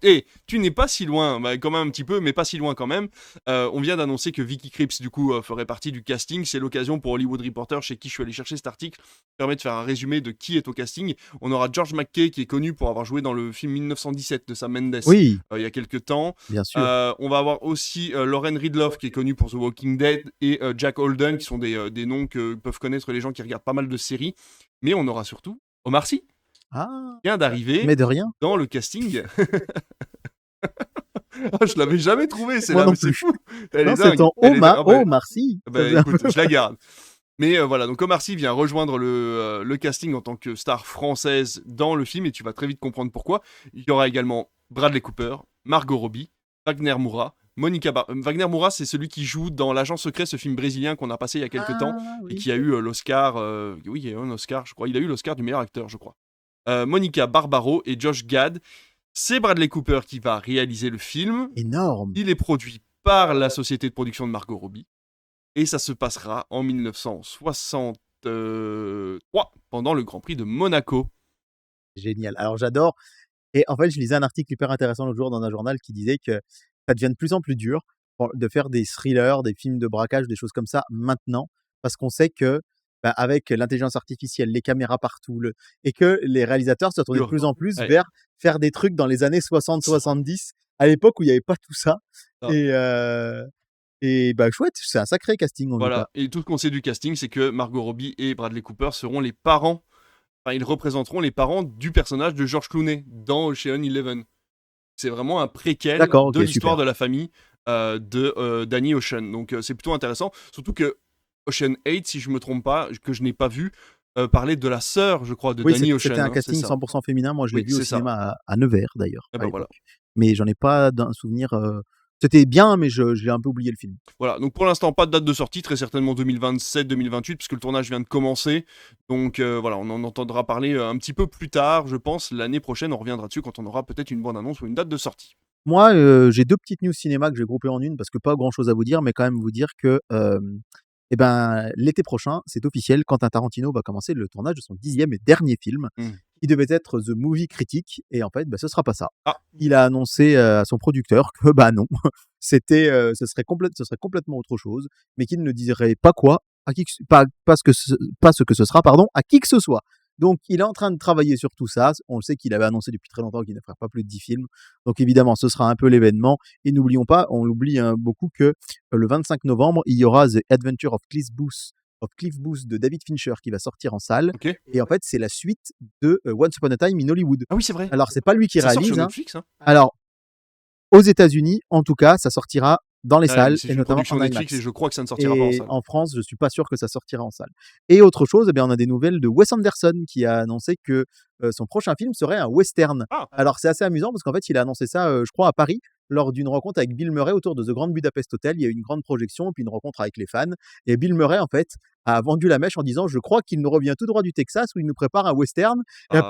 n'es pas si loin, bah, quand même un petit peu, mais pas si loin quand même. On vient d'annoncer que Vicky Krieps, du coup, ferait partie du casting. C'est l'occasion pour Hollywood Reporter, chez qui je suis allé chercher cet article, permet de faire un résumé de qui est au casting. On aura George McKay, qui est connu pour avoir joué dans le film 1917 de Sam Mendes oui, il y a quelques temps. bien sûr. On va avoir aussi Lauren Ridloff, qui est connue pour The Walking Dead, et Jack Holden, qui sont des noms que peuvent connaître les gens qui regardent pas mal de séries. Mais on aura surtout Omar Sy, Ah, vient d'arriver mais de rien. dans le casting. Ah, je l'avais jamais trouvé, c'est Moi là, non mais c'est plus. fou. Elle Non, est c'est dingue. ton Elle est dingue. Ah bah, Omar Sy. bah, Ça faisait un écoute, peu- je la garde. Mais voilà, donc Omar Sy vient rejoindre le casting en tant que star française dans le film, et tu vas très vite comprendre pourquoi. Il y aura également Bradley Cooper, Margot Robbie, Wagner Moura, Wagner Moura, c'est celui qui joue dans L'Agent Secret, ce film brésilien qu'on a passé il y a quelques temps, Ah, et oui. qui a eu l'Oscar. Oui, il y a eu un Oscar, je crois. Il a eu l'Oscar du meilleur acteur, je crois. Monica Barbaro et Josh Gad. C'est Bradley Cooper qui va réaliser le film. Énorme. Il est produit par la société de production de Margot Robbie. Et ça se passera en 1963, pendant le Grand Prix de Monaco. Génial. Alors, j'adore. Et en fait, je lisais un article hyper intéressant l'autre jour dans un journal qui disait que ça devient de plus en plus dur de faire des thrillers, des films de braquage, des choses comme ça maintenant, parce qu'on sait que bah, avec l'intelligence artificielle, les caméras partout, et que les réalisateurs se tournaient de plus en plus Ouais. vers faire des trucs dans les années 60-70, à l'époque où il n'y avait pas tout ça. Ah. Et bah chouette, c'est un sacré casting en tout cas. Voilà. Et tout ce qu'on sait du casting, c'est que Margot Robbie et Bradley Cooper seront les parents. Enfin, ils représenteront les parents du personnage de George Clooney dans Ocean Eleven. C'est vraiment un préquel D'accord, ok, de l'histoire super. de la famille de Danny Ocean. Donc c'est plutôt intéressant. Surtout que Ocean 8, si je me trompe pas, que je n'ai pas vu, parlait de la sœur, je crois, de Oui, Danny Ocean. c'était un hein, c'est casting ça. 100% féminin. Moi, je l'ai Oui, vu au c'est ça. cinéma à Nevers d'ailleurs. Eh à ben voilà. l'époque. Mais j'en ai pas d'un souvenir. C'était bien, mais j'ai un peu oublié le film. Voilà, donc pour l'instant, pas de date de sortie, très certainement 2027-2028, puisque le tournage vient de commencer. Donc voilà, on en entendra parler un petit peu plus tard, je pense. L'année prochaine, on reviendra dessus quand on aura peut-être une bonne annonce ou une date de sortie. Moi, j'ai deux petites news cinéma que je vais grouper en une parce que pas grand chose à vous dire, mais quand même vous dire que eh ben, l'été prochain, c'est officiel, Quentin Tarantino va commencer le tournage de son 10e et dernier film, qui devait être The Movie Critic, et en fait, bah, ce sera pas ça. Ah. Il a annoncé à son producteur que bah non, c'était, ce serait complètement autre chose, mais qu'il ne dirait pas quoi, pas ce que ce sera, pardon, à qui que ce soit. Donc, il est en train de travailler sur tout ça. On le sait qu'il avait annoncé depuis très longtemps qu'il ne ferait pas plus de 10 films. Donc, évidemment, ce sera un peu l'événement. Et n'oublions pas, on l'oublie beaucoup, que le 25 novembre, il y aura The Adventure of Cliff Booth de David Fincher qui va sortir en salle. Ok. Et en fait, c'est la suite de Once Upon a Time in Hollywood. Ah oui, c'est vrai. Alors, c'est pas lui qui ça sort réalise. sur Hein. Netflix, hein. Alors, aux États-Unis, en tout cas, ça sortira dans les salles, C'est et une notamment production en Netflix IMAX. et je crois que ça ne sortira pas en Et salle. en France, je suis pas sûr que ça sortira en salle. Et autre chose, eh bien, on a des nouvelles de Wes Anderson qui a annoncé que son prochain film serait un western. Ah. Alors c'est assez amusant parce qu'en fait, il a annoncé ça, je crois, à Paris, lors d'une rencontre avec Bill Murray autour de The Grand Budapest Hotel. Il y a eu une grande projection, puis une rencontre avec les fans. Et Bill Murray, en fait, a vendu la mèche en disant: je crois qu'il nous revient tout droit du Texas où il nous prépare un western.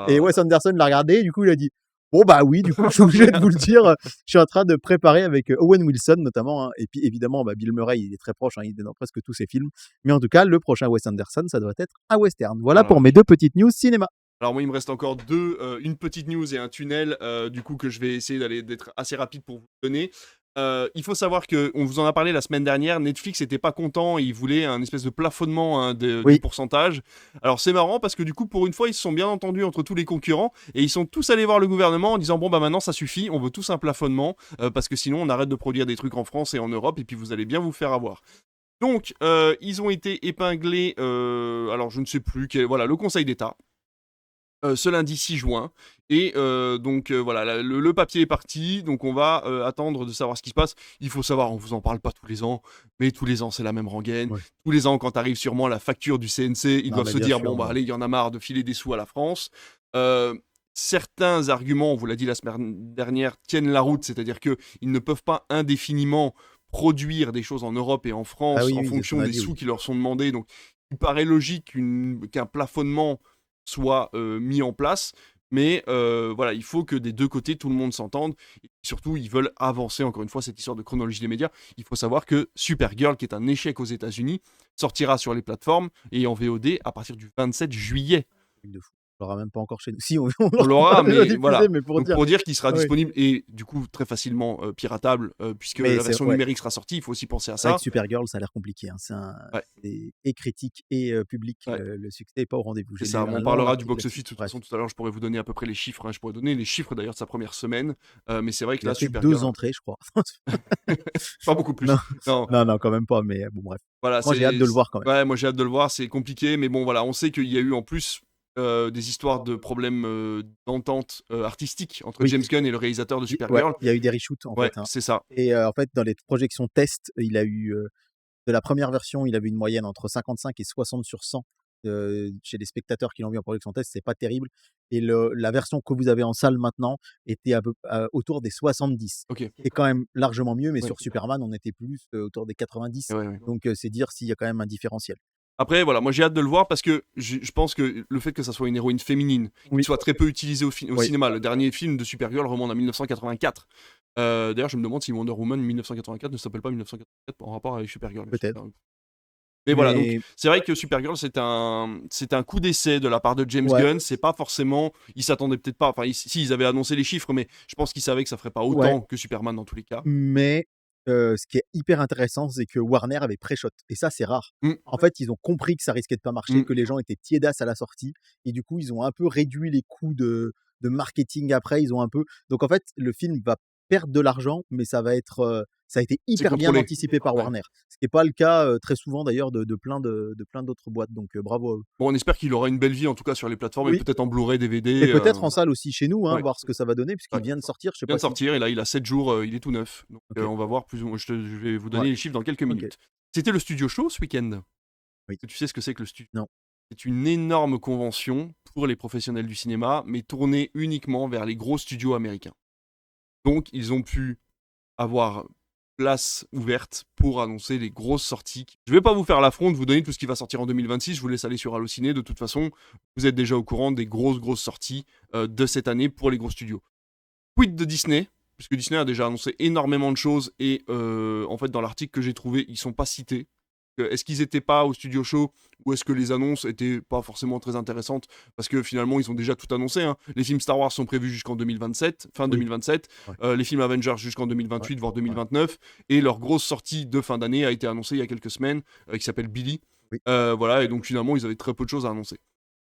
Et Wes Anderson l'a regardé, et du coup, il a dit: bon, bah oui, du coup, je suis obligé de vous le dire. Je suis en train de préparer avec Owen Wilson, notamment. Hein, et puis, évidemment, bah, Bill Murray, il est très proche. Hein, il est dans presque tous ses films. Mais en tout cas, le prochain Wes Anderson, ça doit être un western. Voilà pour mes deux petites news cinéma. Alors moi, il me reste encore une petite news et un tunnel, du coup, que je vais essayer d'être assez rapide pour vous donner. Il faut savoir qu'on vous en a parlé la semaine dernière, Netflix n'était pas content, il voulait un espèce de plafonnement du pourcentage. Alors c'est marrant parce que du coup, pour une fois, ils se sont bien entendus entre tous les concurrents et ils sont tous allés voir le gouvernement en disant: bon bah maintenant ça suffit, on veut tous un plafonnement parce que sinon on arrête de produire des trucs en France et en Europe et puis vous allez bien vous faire avoir. Donc ils ont été épinglés, alors je ne sais plus, voilà, le Conseil d'État. ce lundi 6 juin. Et donc voilà, le papier est parti, donc on va attendre de savoir ce qui se passe. Il faut savoir, on vous en parle pas tous les ans, mais tous les ans c'est la même rengaine. Ouais. Tous les ans, quand arrive sûrement la facture du CNC, ils Non, doivent mais se bien dire, sûr, bon bah allez, il y en a marre de filer des sous à la France. Euh, Certains arguments, on vous l'a dit la semaine dernière, tiennent la route, c'est-à-dire qu'ils ne peuvent pas indéfiniment produire des choses en Europe et en Ah France oui, en oui, c'est ce qu'on fonction a des dit, oui. sous qui leur sont demandés. Donc il paraît logique qu'un plafonnement soit mis en place. Mais voilà, il faut que des deux côtés, tout le monde s'entende. Et surtout, ils veulent avancer, encore une fois, cette histoire de chronologie des médias. Il faut savoir que Supergirl, qui est un échec aux États-Unis, sortira sur les plateformes et en VOD à partir du 27 juillet. Truc de fou. On l'aura même pas encore chez nous. Si, on On l'aura l'aura, déjà mais diffusé, voilà. mais pour Donc dire. pour dire qu'il sera Oui. disponible et du coup très facilement piratable, puisque Mais la c'est version ouais. numérique sera sortie, il faut aussi penser à C'est vrai ça. que Supergirl, ça a l'air compliqué, hein. Ouais, C'est et critique et public, ouais. le succès est pas au rendez-vous. C'est J'ai ça, lu on un long parlera du article box-office là-dessus. de toute Bref, façon tout à l'heure, je pourrais vous donner à peu près les chiffres, hein, je pourrais donner les chiffres d'ailleurs de sa première semaine, mais c'est vrai que il a là, fait 2 Supergirl, entrées, je crois. pas beaucoup plus. Non, Non, non, non, quand même pas, mais bon, bref. voilà, Moi, j'ai hâte de le voir quand même. ouais, moi j'ai hâte de le voir, c'est compliqué, mais bon voilà, on sait qu'il y a eu en plus des histoires de problèmes d'entente artistique entre Oui, James Gunn et le réalisateur de ouais, Supergirl. il y a eu des reshoots en Ouais, fait, hein. c'est ça. Et en fait, dans les projections test, il a eu, de la première version, il avait une moyenne entre 55 et 60 sur 100, chez les spectateurs qui l'ont vu en projection test, c'est pas terrible. Et la version que vous avez en salle maintenant était autour des 70. Ok. C'est quand même largement mieux, mais Ouais. sur Superman, on était plus autour des 90. Ouais, ouais. Donc c'est dire s'il y a quand même un différentiel. Après, voilà, moi j'ai hâte de le voir parce que je pense que le fait que ça soit une héroïne féminine, qui Oui, soit très peu utilisée au oui, cinéma, le dernier film de Supergirl remonte à 1984. D'ailleurs, je me demande si Wonder Woman 1984 ne s'appelle pas 1984 en rapport avec Supergirl. peut-être. Mais voilà, donc Mais c'est vrai que Supergirl, c'est un coup d'essai de la part de James ouais, Gunn. C'est pas forcément. Ils s'attendaient peut-être pas. Enfin, si, ils avaient annoncé les chiffres, mais je pense qu'ils savaient que ça ferait pas ouais. autant que Superman dans tous les cas. Mais ce qui est hyper intéressant, c'est que Warner avait pré-shot et ça, c'est rare. Mm, En fait, ils ont compris que ça risquait de pas marcher, mm. que les gens étaient tiédasses à la sortie et du coup, ils ont un peu réduit les coûts de marketing après. Ils ont un peu donc en fait, le film va perdre de l'argent, mais ça a été C'est hyper bien contrôlé. anticipé par Ouais. Warner. Ce qui est pas le cas, très souvent d'ailleurs de plein d'autres boîtes donc bravo à eux. Bon, on espère qu'il aura une belle vie en tout cas sur les plateformes et Oui peut-être en Blu-ray, DVD. et peut-être en salle aussi chez nous, hein, Ouais. voir ce que ça va donner puisqu'il Ouais. vient de sortir, je sais Il vient pas de si sortir et là il a 7 jours, il est tout neuf. Donc OK, on va voir plus ou moins. Je vais vous ouais, donner les chiffres dans quelques OK. minutes. C'était le Studio Show ce week-end. Est-ce Oui. que tu sais ce que c'est que le studio? Non. C'est une énorme convention pour les professionnels du cinéma, mais tournée uniquement vers les gros studios américains. Donc ils ont pu avoir place ouverte pour annoncer les grosses sorties. Je vais pas vous faire l'affront de vous donner tout ce qui va sortir en 2026, je vous laisse aller sur Allociné. De toute façon, vous êtes déjà au courant des grosses sorties de cette année pour les gros studios. Quid de Disney, puisque Disney a déjà annoncé énormément de choses et en fait dans l'article que j'ai trouvé, ils sont pas cités. Est-ce qu'ils étaient pas au studio show ou est-ce que les annonces étaient pas forcément très intéressantes parce que finalement ils ont déjà tout annoncé, hein. Les films Star Wars sont prévus jusqu'en 2027, fin Oui. 2027, Ouais. les films Avengers jusqu'en Ouais. 2028 voire Ouais. 2029 et leur grosse sortie de fin d'année a été annoncée il y a quelques semaines qui s'appelle Billy. Oui. Voilà, et donc finalement ils avaient très peu de choses à annoncer.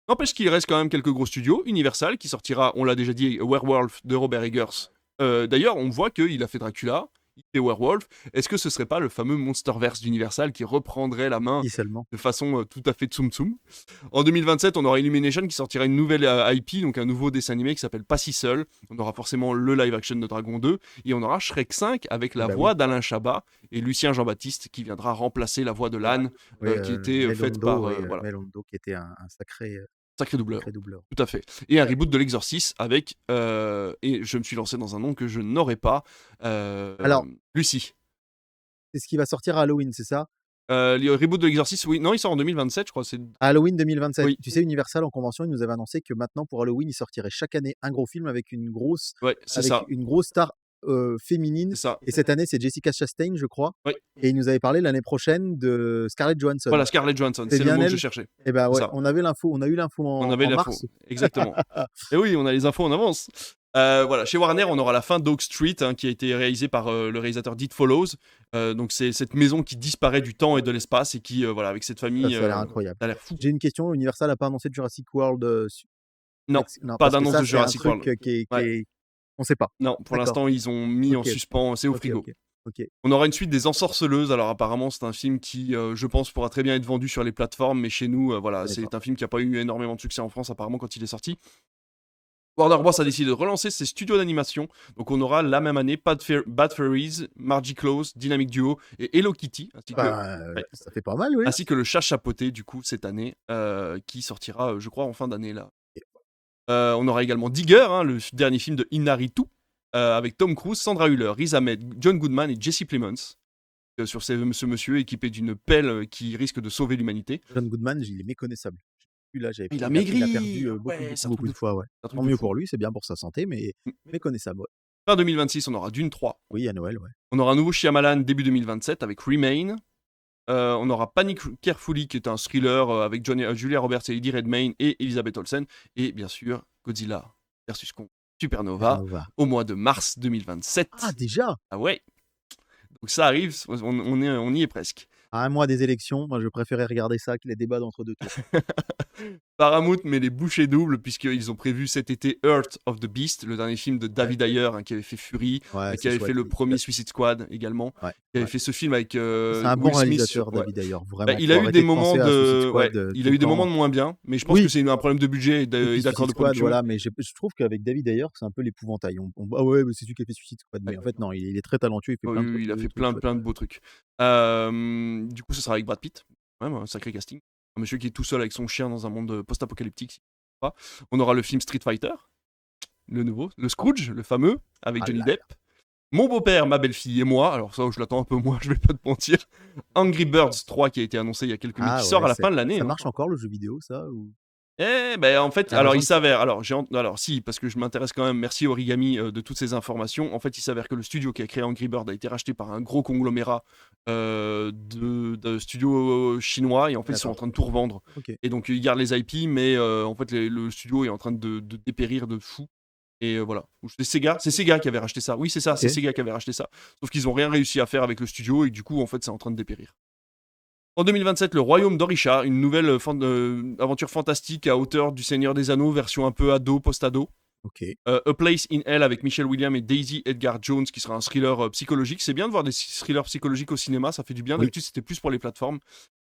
N'empêche qu'il reste quand même quelques gros studios. Universal qui sortira, on l'a déjà dit, Werewolf de Robert Eggers. D'ailleurs, on voit qu'il a fait Dracula, il fait Werewolf. Est-ce que ce serait pas le fameux Monsterverse d'Universal qui reprendrait la main Si seulement. de façon tout à fait tsum tsum? En 2027, on aura Illumination qui sortira une nouvelle IP, donc un nouveau dessin animé qui s'appelle Pas si seul. On aura forcément le live action de Dragon 2 et on aura Shrek 5 avec la Bah voix oui. d'Alain Chabat et Lucien Jean-Baptiste qui viendra remplacer la voix de l'âne Oui, qui était faite par voilà, Mel Hondo qui était un sacré doubleur. sacré doubleur. Tout à fait. Et un reboot de l'Exorcist avec, et je me suis lancé dans un nom que je n'aurais pas, Alors, Lucie. c'est ce qui va sortir à Halloween, c'est ça? Le reboot de l'Exorcist, oui, non, il sort en 2027, je crois. Halloween 2027. Oui, Tu sais, Universal en convention, ils nous avaient annoncé que maintenant pour Halloween, ils sortiraient chaque année un gros film avec ouais, avec une grosse star féminine. c'est ça. Et cette année, c'est Jessica Chastain, je crois. Oui, Et ils nous avaient parlé l'année prochaine de Scarlett Johansson. voilà, Scarlett Johansson, C'est c'est le bien mot que je elle? cherchais. Eh ben C'est ouais, ça. on a eu l'info On avait en l'info, mars. exactement. Et oui, on a les infos en avance. Voilà, chez Warner, on aura la fin d'Oak Street, hein, qui a été réalisée par le réalisateur It Follows. Donc c'est cette maison qui disparaît du temps et de l'espace et qui, voilà, avec cette famille, Ça a l'air incroyable. ça a l'air fou. J'ai une question, Universal n'a pas annoncé de Jurassic World Non, non, pas parce que d'annonce ça, de c'est un Jurassic truc World. qui Ouais. est on sait pas. Non, pour D'accord. l'instant, ils ont mis en OK, OK. suspens, c'est au OK, frigo. OK. OK. On aura une suite des Ensorceleuses. Alors apparemment, c'est un film qui, je pense, pourra très bien être vendu sur les plateformes, mais chez nous, voilà, D'accord. c'est un film qui a pas eu énormément de succès en France apparemment quand il est sorti. Warner Bros a décidé de relancer ses studios d'animation. Donc on aura la même année Bad Fairies, Margie Close, Dynamic Duo et Hello Kitty, ouais, Ça fait pas mal, oui. ainsi que le chat chapeauté du coup cette année, qui sortira, je crois en fin d'année là. On aura également Digger, hein, le dernier film de Inaritu, avec Tom Cruise, Sandra Hüller, Riz Ahmed, John Goodman et Jesse Plemons. Sur ce monsieur équipé d'une pelle qui risque de sauver l'humanité. John Goodman, il est méconnaissable. Plus là, Il a il a perdu maigri. beaucoup, Ouais, beaucoup, c'est un truc beaucoup de de fou. fois, ouais. C'est un truc Tant de mieux fou. pour lui, c'est bien pour sa santé, mais Mmh. méconnaissable, ouais. Fin 2026, on aura Dune 3. Oui, à Noël, ouais. On aura un nouveau Shyamalan début 2027 avec Remain. On aura Panic Carefully qui est un thriller avec Julia Roberts et Eddie Redmayne et Elizabeth Olsen. Et bien sûr, Godzilla vs Kong Supernova Nova. au mois de mars 2027. Ah, déjà? Ah ouais. Donc ça arrive, on y est presque. À un mois des élections, moi, je préférais regarder ça que les débats d'entre deux tours. Paramount met les bouchées doubles puisqu'ils ont prévu cet été Earth of the Beast, le dernier film de David Ayer, hein, qui avait fait Fury, Ouais, qui c'est avait chouette. fait le premier Suicide Squad également, Ouais, qui avait ouais. fait ce film avec C'est un bon Will Smith. réalisateur, Ouais. David, d'ailleurs, Bah, vraiment. il Faut a eu arrêter des de moments penser à Suicide de, Squad, il tout a le eu des moments temps. de moins bien, mais je pense Oui. que c'est un problème de budget et Et puis d'accord Suicide de Squad, production. voilà, mais je trouve qu'avec David Ayer, c'est un peu l'épouvantail. Ah ouais, mais c'est celui qui a fait Suicide Squad. Mais Ouais. en fait, non, il est très talentueux, il fait Oui, plein de oui, trucs, il a fait trucs chouettes. plein de beaux trucs. Du coup, ce sera avec Brad Pitt, quand même, un sacré casting. Un monsieur qui est tout seul avec son chien dans un monde post-apocalyptique. On aura le film Street Fighter, le nouveau, le Scrooge, le fameux, avec Ah Johnny là Depp. Mon beau-père, ma belle-fille et moi, alors ça je l'attends un peu moins, je vais pas te mentir. Angry Birds 3 qui a été annoncé il y a quelques minutes, Ah qui sort ouais, à la fin de l'année. ça Hein. marche encore le jeu vidéo, ça ou... Eh ben en fait, Ça alors il rejoint- s'avère, alors si, parce que je m'intéresse quand même, merci Origami de toutes ces informations. En fait, il s'avère que le studio qui a créé Angry Bird a été racheté par un gros conglomérat de studios chinois et en fait ils sont en D'accord. train de tout revendre. Ok. Et donc ils gardent les IP, mais en fait le studio est en train de dépérir de fou. Et voilà. C'est Sega qui avait racheté ça. Oui, c'est ça, c'est Ok. Sega qui avait racheté ça. Sauf qu'ils n'ont rien réussi à faire avec le studio et du coup, en fait, c'est en train de dépérir. En 2027, le Royaume d'Orisha, une nouvelle aventure fantastique à hauteur du Seigneur des Anneaux, version un peu ado, post-ado. Ok. A Place in Hell avec Michelle Williams et Daisy Edgar Jones, qui sera un thriller psychologique. C'est bien de voir des thrillers psychologiques au cinéma, ça fait du bien. Oui. D'habitude, c'était plus pour les plateformes.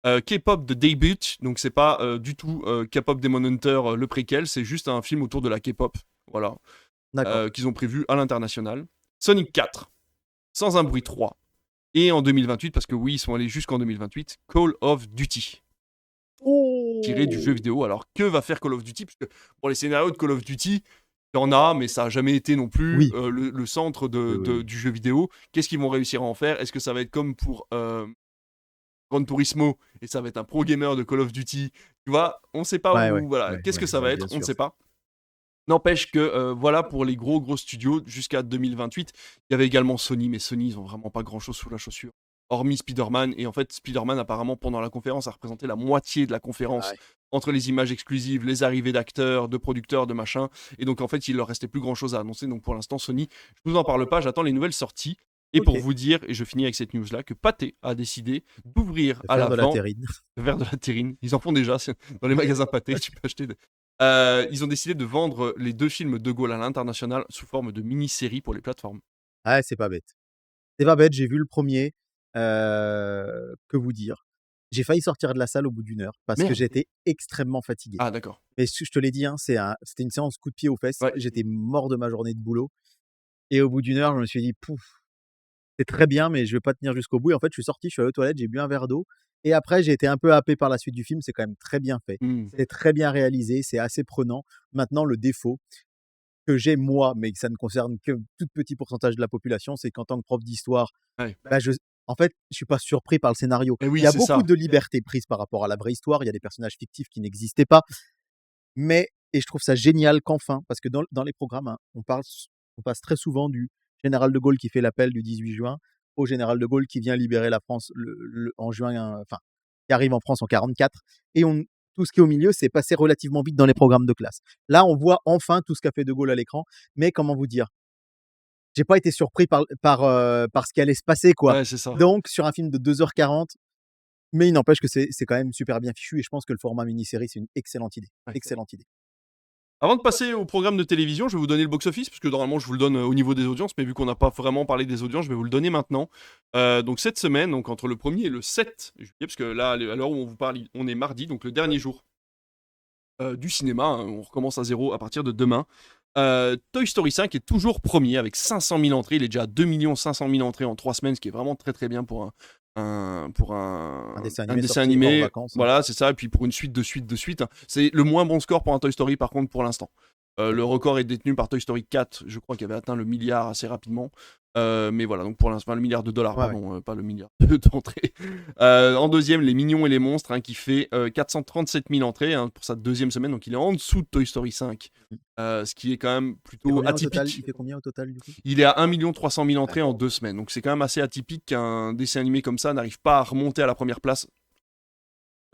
K-pop de Debut, donc c'est pas du tout K-pop Demon Hunter, le préquel, c'est juste un film autour de la K-pop. Voilà. D'accord. Qu'ils ont prévu à l'international. Sonic 4, Sans un bruit 3. Et en 2028, parce que oui, ils sont allés jusqu'en 2028, Call of Duty. Tiré du jeu vidéo. Alors, que va faire Call of Duty? Parce que pour les scénarios de Call of Duty, il y en a, mais ça n'a jamais été non plus Oui. le centre Oui. du jeu vidéo. Qu'est-ce qu'ils vont réussir à en faire? Est-ce que ça va être comme pour Gran Turismo et ça va être un pro gamer de Call of Duty? Tu vois, on ne sait pas Ouais, où. Voilà. Qu'est-ce que ça va être? On ne sait pas. N'empêche que, voilà, pour les gros studios, jusqu'à 2028, il y avait également Sony, mais Sony, ils ont vraiment pas grand-chose sous la chaussure, hormis Spider-Man. Et en fait, Spider-Man, apparemment, pendant la conférence, a représenté la moitié de la conférence, Ouais. entre les images exclusives, les arrivées d'acteurs, de producteurs, de machin. Et donc, en fait, il leur restait plus grand-chose à annoncer. Donc, pour l'instant, Sony, je vous en parle pas, j'attends les nouvelles sorties. Et pour vous dire, et je finis avec cette news-là, que Pathé a décidé d'ouvrir à la de la vente terrine. le verre de la terrine. Ils en font déjà dans les magasins Pathé, tu peux acheter ils ont décidé de vendre les 2 films de Gaulle à l'international sous forme de mini-séries pour les plateformes. Ah, c'est pas bête. C'est pas bête, j'ai vu le premier. Que vous dire? J'ai failli sortir de la salle au bout d'1 heure parce que Merde. j'étais extrêmement fatigué. Ah d'accord. Mais je te l'ai dit, hein, c'était une séance coup de pied aux fesses. Ouais. J'étais mort de ma journée de boulot et au bout d'1 heure, je me suis dit: «Pouf, c'est très bien, mais je vais pas tenir jusqu'au bout» et en fait, je suis sorti, je suis allé aux toilettes, j'ai bu un verre d'eau et après j'ai été un peu happé par la suite du film. C'est quand même très bien fait. Mmh. C'est très bien réalisé, c'est assez prenant. Maintenant, le défaut que j'ai moi, mais que ça ne concerne qu'un tout petit pourcentage de la population, c'est qu'en tant que prof d'histoire, Ouais. bah, en fait, je suis pas surpris par le scénario. Et oui, Il y a c'est beaucoup ça. de liberté prise par rapport à la vraie histoire, il y a des personnages fictifs qui n'existaient pas, mais et je trouve ça génial qu'enfin, parce que dans les programmes, hein, on passe très souvent du général de Gaulle qui fait l'appel du 18 juin au général de Gaulle qui vient libérer la France en juin, enfin, qui arrive en France en 44 et tout ce qui est au milieu, c'est passé relativement vite dans les programmes de classe. Là, on voit enfin tout ce qu'a fait de Gaulle à l'écran, mais comment vous dire? J'ai pas été surpris par ce qui allait se passer, quoi. Ouais, c'est ça. Donc sur un film de 2h40, mais il n'empêche que c'est quand même super bien fichu et je pense que le format mini-série, c'est une excellente idée. Ouais. Excellente idée. Avant de passer au programme de télévision, je vais vous donner le box-office, parce que normalement je vous le donne au niveau des audiences, mais vu qu'on n'a pas vraiment parlé des audiences, je vais vous le donner maintenant. Donc cette semaine, donc entre le 1er et le 7 juillet, parce que là, à l'heure où on vous parle, on est mardi, donc le dernier jour du cinéma, hein, on recommence à zéro à partir de demain. Toy Story 5 est toujours premier avec 500 000 entrées, il est déjà à 2 500 000 entrées en 3 semaines, ce qui est vraiment très très bien pour Un dessin un animé dessin sorti hors animé. vacances. Voilà, c'est ça, et puis pour une suite de suite de suite, hein. C'est le moins bon score pour un Toy Story par contre pour l'instant. Le record est détenu par Toy Story 4, je crois qu'il avait atteint le milliard assez rapidement. Mais voilà, donc pour l'instant, le milliard de dollars, Ouais, pardon, pas le milliard d'entrées. En deuxième, Les Mignons et les Monstres, hein, qui fait 437 000 entrées, hein, pour sa deuxième semaine, donc il est en dessous de Toy Story 5, ce qui est quand même Il fait plutôt combien au total atypique. Il fait combien au total du coup Il est à 1 300 000 entrées en 2 semaines, donc c'est quand même assez atypique qu'un dessin animé comme ça n'arrive pas à remonter à la première place.